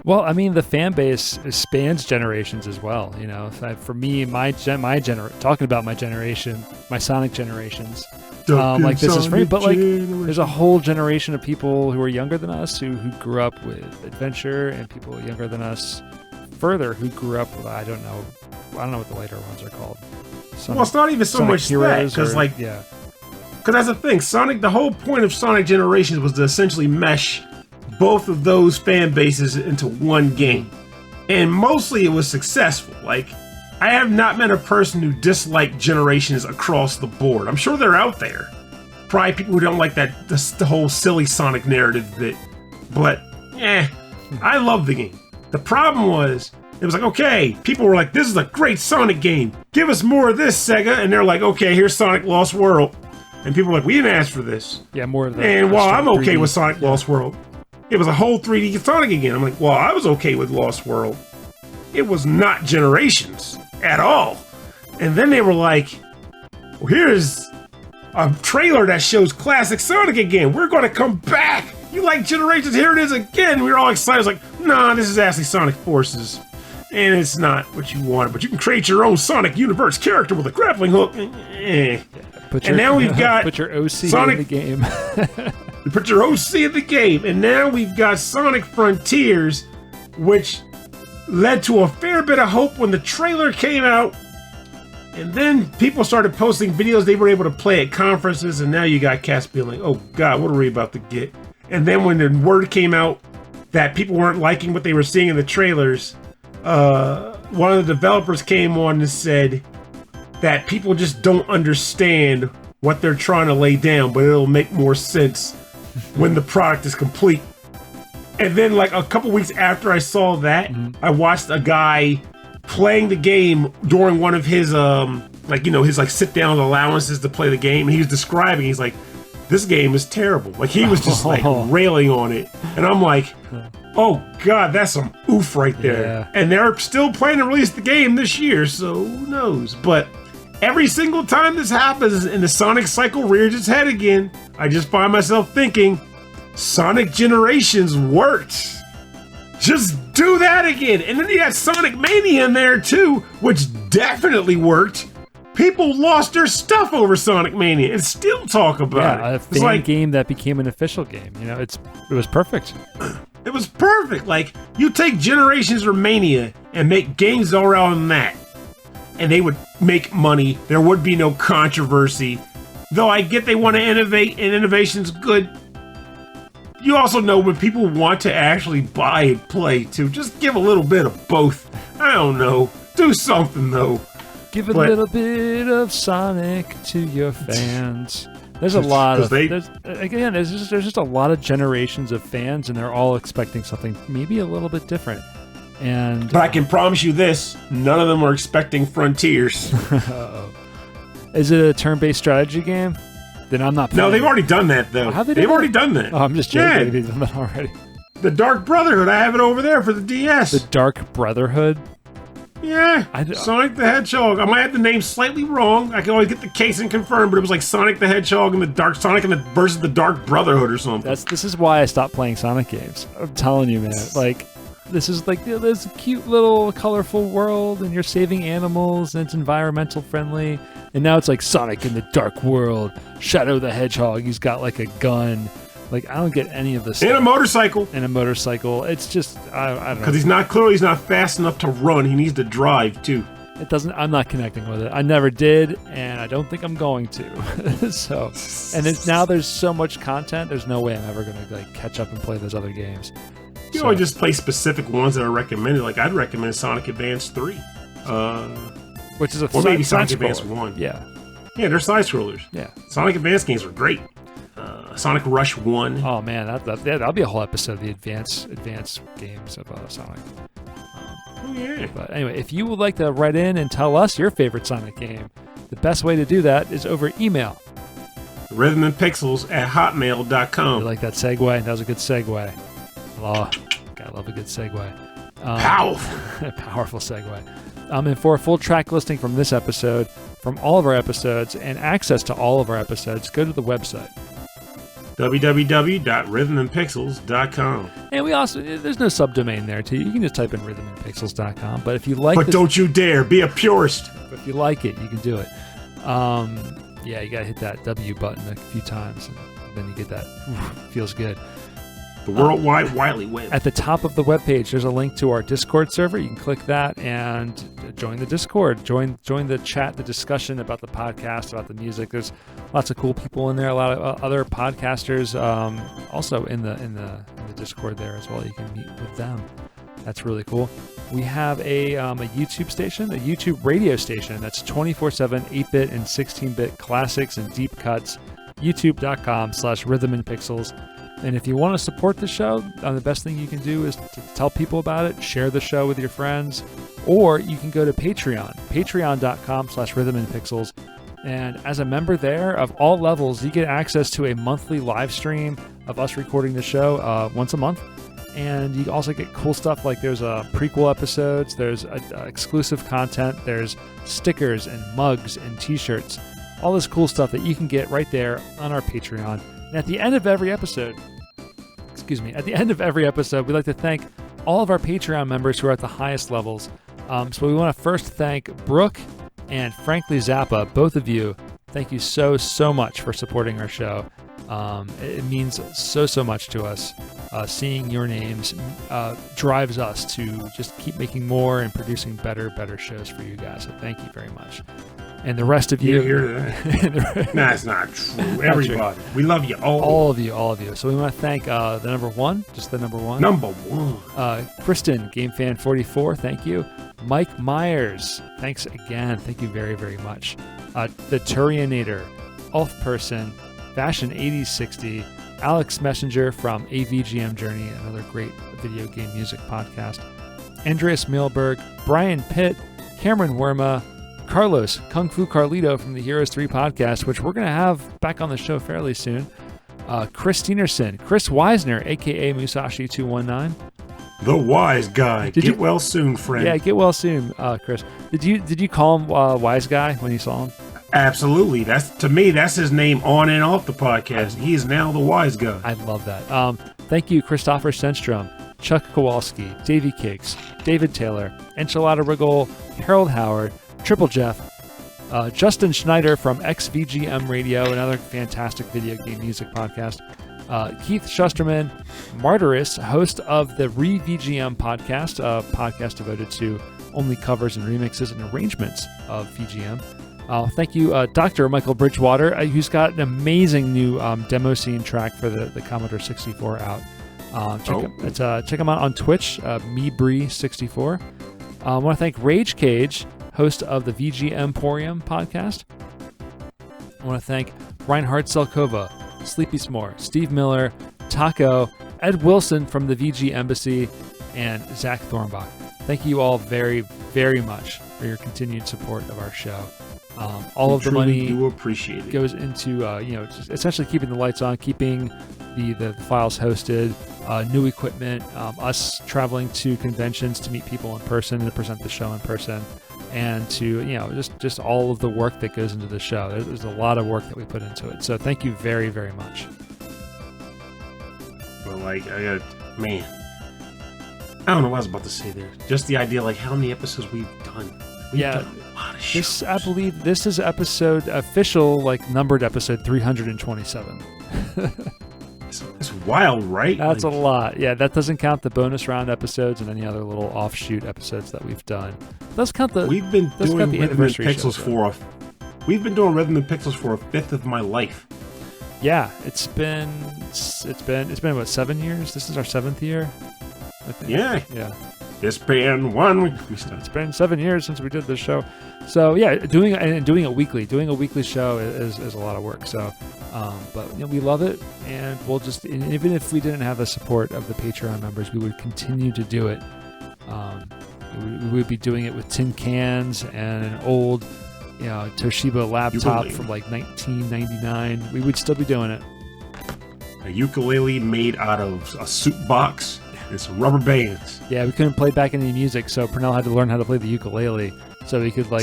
Well, I mean, the fan base spans generations as well. For me, talking about my generation, my Sonic generations, like this is free, but like there's a whole generation of people who are younger than us who grew up with adventure, and people younger than us further who grew up with I don't know what the later ones are called. Well, it's not even so much that, because because that's the thing. Sonic, the whole point of Sonic Generations was to essentially mesh both of those fan bases into one game, and mostly it was successful. Like, I have not met a person who disliked Generations across the board. I'm sure they're out there. Probably people who don't like the whole silly Sonic narrative bit. But, I love the game. The problem was, it was like, okay, people were like, this is a great Sonic game. Give us more of this, Sega. And they're like, okay, here's Sonic Lost World. And people are like, we didn't ask for this. Yeah, more of that. And while I'm okay 3D. with Sonic Lost World, it was a whole 3D Sonic again. I'm like, well, I was okay with Lost World. It was not Generations at all. And then they were like, well, here's a trailer that shows classic Sonic again. We're going to come back. You like Generations? Here it is again. We were all excited. I was like, nah, this is actually Sonic Forces. And it's not what you wanted, but you can create your own Sonic Universe character with a grappling hook. And now we've got put your OC Sonic in the game. You put your OC in the game, and now we've got Sonic Frontiers, which led to a fair bit of hope when the trailer came out. And then people started posting videos they were able to play at conferences, and now you got cats being like, oh god, what are we about to get? And then when the word came out that people weren't liking what they were seeing in the trailers, one of the developers came on and said that people just don't understand what they're trying to lay down, but it'll make more sense when the product is complete. And then like a couple weeks after I saw that, I watched a guy playing the game during one of his his sit down allowances to play the game, and he was describing, he's like, this game is terrible. Like he was just like railing on it. And I'm like, oh god, that's some oof right there. Yeah. And they're still planning to release the game this year, so who knows? But every single time this happens and the Sonic cycle rears its head again, I just find myself thinking, Sonic Generations worked. Just do that again. And then you got Sonic Mania in there too, which definitely worked. People lost their stuff over Sonic Mania and still talk about it. A fan game that became an official game. You know, it was perfect. It was perfect. Like, you take Generations or Mania and make games all around that, and they would make money. There would be no controversy. Though I get they want to innovate, and innovation's good. You also know when people want to actually buy and play too, just give a little bit of both. I don't know. Do something though. Give a little bit of Sonic to your fans. There's a lot of there's just a lot of generations of fans, and they're all expecting something maybe a little bit different. But I can promise you this: none of them are expecting Frontiers. Is it a turn-based strategy game? Then I'm not playing. No, they've already done that though. They've already done that. Oh, I'm just joking. They've done that already. The Dark Brotherhood. I have it over there for the DS. The Dark Brotherhood. Yeah, Sonic the Hedgehog. I might have the name slightly wrong. I can always get the casing confirmed, but it was like Sonic the Hedgehog and the Dark Sonic and versus the Dark Brotherhood or something. This is why I stopped playing Sonic games. I'm telling you, man. Like, this is like this cute little colorful world, and you're saving animals, and it's environmental friendly. And now it's like Sonic in the Dark World. Shadow the Hedgehog. He's got like a gun. Like, I don't get any of this. And a motorcycle. It's just, I don't know. Because he's not fast enough to run. He needs to drive, too. I'm not connecting with it. I never did, and I don't think I'm going to. So, and now there's so much content, there's no way I'm ever going to like catch up and play those other games. You know, I just play specific ones that are recommended. Like, I'd recommend Sonic Advance 3. Which is or maybe Sonic Advance 1. Yeah. Yeah, they're side scrollers. Yeah. Sonic Advance games are great. Sonic Rush 1. Oh man, that'll be a whole episode of the advanced games of Sonic. Yeah. But anyway, if you would like to write in and tell us your favorite Sonic game, the best way to do that is over email. rhythmandpixels@hotmail.com. You like that segue? That was a good segue. Oh, gotta love a good segue. Powerful. Powerful segue. And for a full track listing from this episode, from all of our episodes, and access to all of our episodes, go to the website. www.rhythmandpixels.com. And we also, there's no subdomain there too. You can just type in rhythmandpixels.com. But if you like don't you dare be a purist. If you like it, you can do it. Yeah, you gotta hit that W button a few times, and then you get that. Feels good. The World Wide Web. At the top of the webpage, there's a link to our Discord server. You can click that and join the Discord. Join the chat, the discussion about the podcast, about the music. There's lots of cool people in there. A lot of other podcasters also in the Discord there as well. You can meet with them. That's really cool. We have a YouTube station, a YouTube radio station that's 24/7, 8-bit and 16-bit classics and deep cuts. YouTube.com/rhythmandpixels. And if you want to support the show, the best thing you can do is to tell people about it, share the show with your friends, or you can go to Patreon, patreon.com/rhythmandpixels. And as a member there of all levels, you get access to a monthly live stream of us recording the show once a month. And you also get cool stuff like there's prequel episodes, there's exclusive content, there's stickers and mugs and t-shirts, all this cool stuff that you can get right there on our Patreon. And at the end of every episode, we like to thank all of our Patreon members who are at the highest levels. So we want to first thank Brooke and Frankly Zappa, both of you. Thank you so much for supporting our show. It means so much to us. Seeing your names drives us to just keep making more and producing better shows for you guys. So thank you very much. And the rest of you. You hear that? Nah, it's not true. Everybody. We love you all. All of you. So we want to thank the number one. Number one. Kristen, GameFan44, thank you. Mike Myers, thanks again. Thank you very much. The Turionator, Ulf Person, Fashion 8060, Alex Messenger from AVGM Journey, another great video game music podcast, Andreas Milberg, Brian Pitt, Cameron Werma, Carlos Kung Fu Carlito from the Heroes 3 podcast, which we're going to have back on the show fairly soon, Chris Steenerson, Chris Weisner, aka Musashi219. The wise guy. Get well soon, friend. Yeah, get well soon, Chris. Did you call him wise guy when you saw him? Absolutely. To me, that's his name on and off the podcast. He is now the wise guy. I love that. Thank you, Christopher Senstrom, Chuck Kowalski, Davey Cakes, David Taylor, Enchilada Riggle, Harold Howard, Triple Jeff, Justin Schneider from XVGM Radio, another fantastic video game music podcast, Keith Shusterman, Martyrus, host of the Re-VGM podcast, a podcast devoted to only covers and remixes and arrangements of VGM. Thank you, Dr. Michael Bridgewater, who's got an amazing new demo scene track for the Commodore 64 out. Check him out on Twitch, mebree64. I want to thank Rage Cage, host of the VG Emporium podcast. I want to thank Reinhard Selkova, Sleepy S'more, Steve Miller, Taco, Ed Wilson from the VG Embassy, and Zach Thornbach. Thank you all very much for your continued support of our show. All of the money goes into just essentially keeping the lights on, keeping the files hosted, new equipment, us traveling to conventions to meet people in person and to present the show in person, and to just all of the work that goes into the show. There's a lot of work that we put into it. So thank you very much. Well, I don't know what I was about to say there. Just the idea, how many episodes we've done. We've done a lot of shows. I believe this is numbered episode 327. It's wild, right? That's a lot. Yeah, that doesn't count the bonus round episodes and any other little offshoot episodes that we've done. Let's count the. We've been doing Rhythm and Pixels for a fifth of my life. Yeah, it's been what, 7 years? This is our 7th year, I think. Yeah. It's been 1 week. It's been 7 years since we did this show. So yeah, doing it weekly. Doing a weekly show is a lot of work. So, but we love it, and we'll just, even if we didn't have the support of the Patreon members, we would continue to do it. We would be doing it with tin cans and an old, Toshiba laptop from 1999. We would still be doing it. A ukulele made out of a soup box and some rubber bands. Yeah, we couldn't play back any music, so Pernell had to learn how to play the ukulele so he could I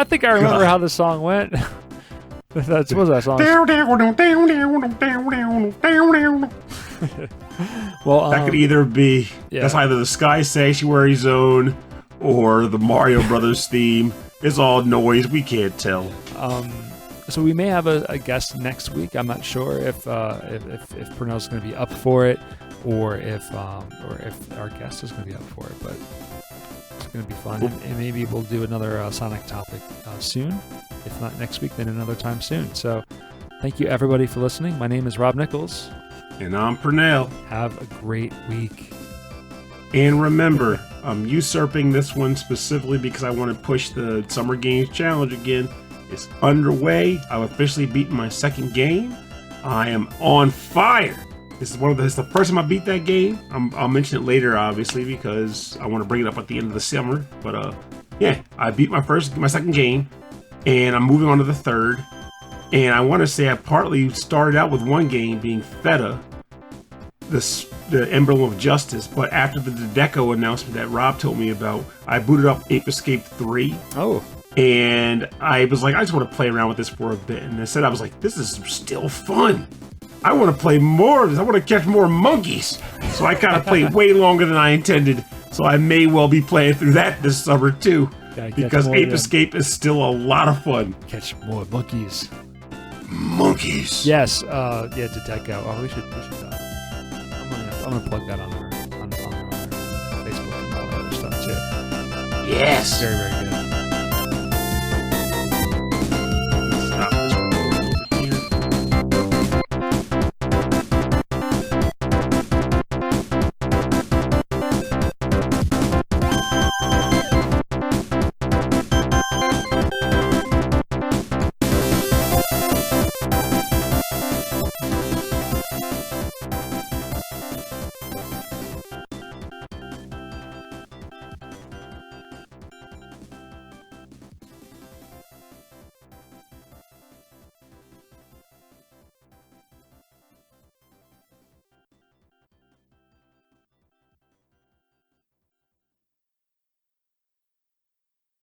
think I remember how the song went. What was that song? Well, that could either be that's either the Sky Sanctuary Zone or the Mario Brothers theme. It's all noise. We can't tell. So we may have a guest next week. I'm not sure if Pernell's going to be up for it, or if our guest is going to be up for it. But it's going to be fun, and maybe we'll do another Sonic topic soon. If not next week, then another time soon. So thank you everybody for listening. My name is Rob Nichols. And I'm Pernell. Have a great week. And remember, I'm usurping this one specifically because I want to push the Summer Games Challenge again. It's underway. I've officially beaten my second game. I am on fire. It's the first time I beat that game. I'll mention it later, obviously, because I want to bring it up at the end of the summer. But yeah, I beat my second game. and I'm moving on to the third. And I want to say I partly started out with one game being Feta, the Emblem of Justice, but after the Deco announcement that Rob told me about, I booted up Ape Escape 3. Oh. And I was like, I just want to play around with this for a bit. And instead I was like, this is still fun. I want to play more of this. I want to catch more monkeys. So I kind of played way longer than I intended. So I may well be playing through that this summer too. Because Ape Escape is still a lot of fun. Catch more monkeys. Monkeys. Yes. Yeah, to Deco. Oh, we should I'm gonna plug that on our Facebook and all that other stuff too. Yes. Very, very good.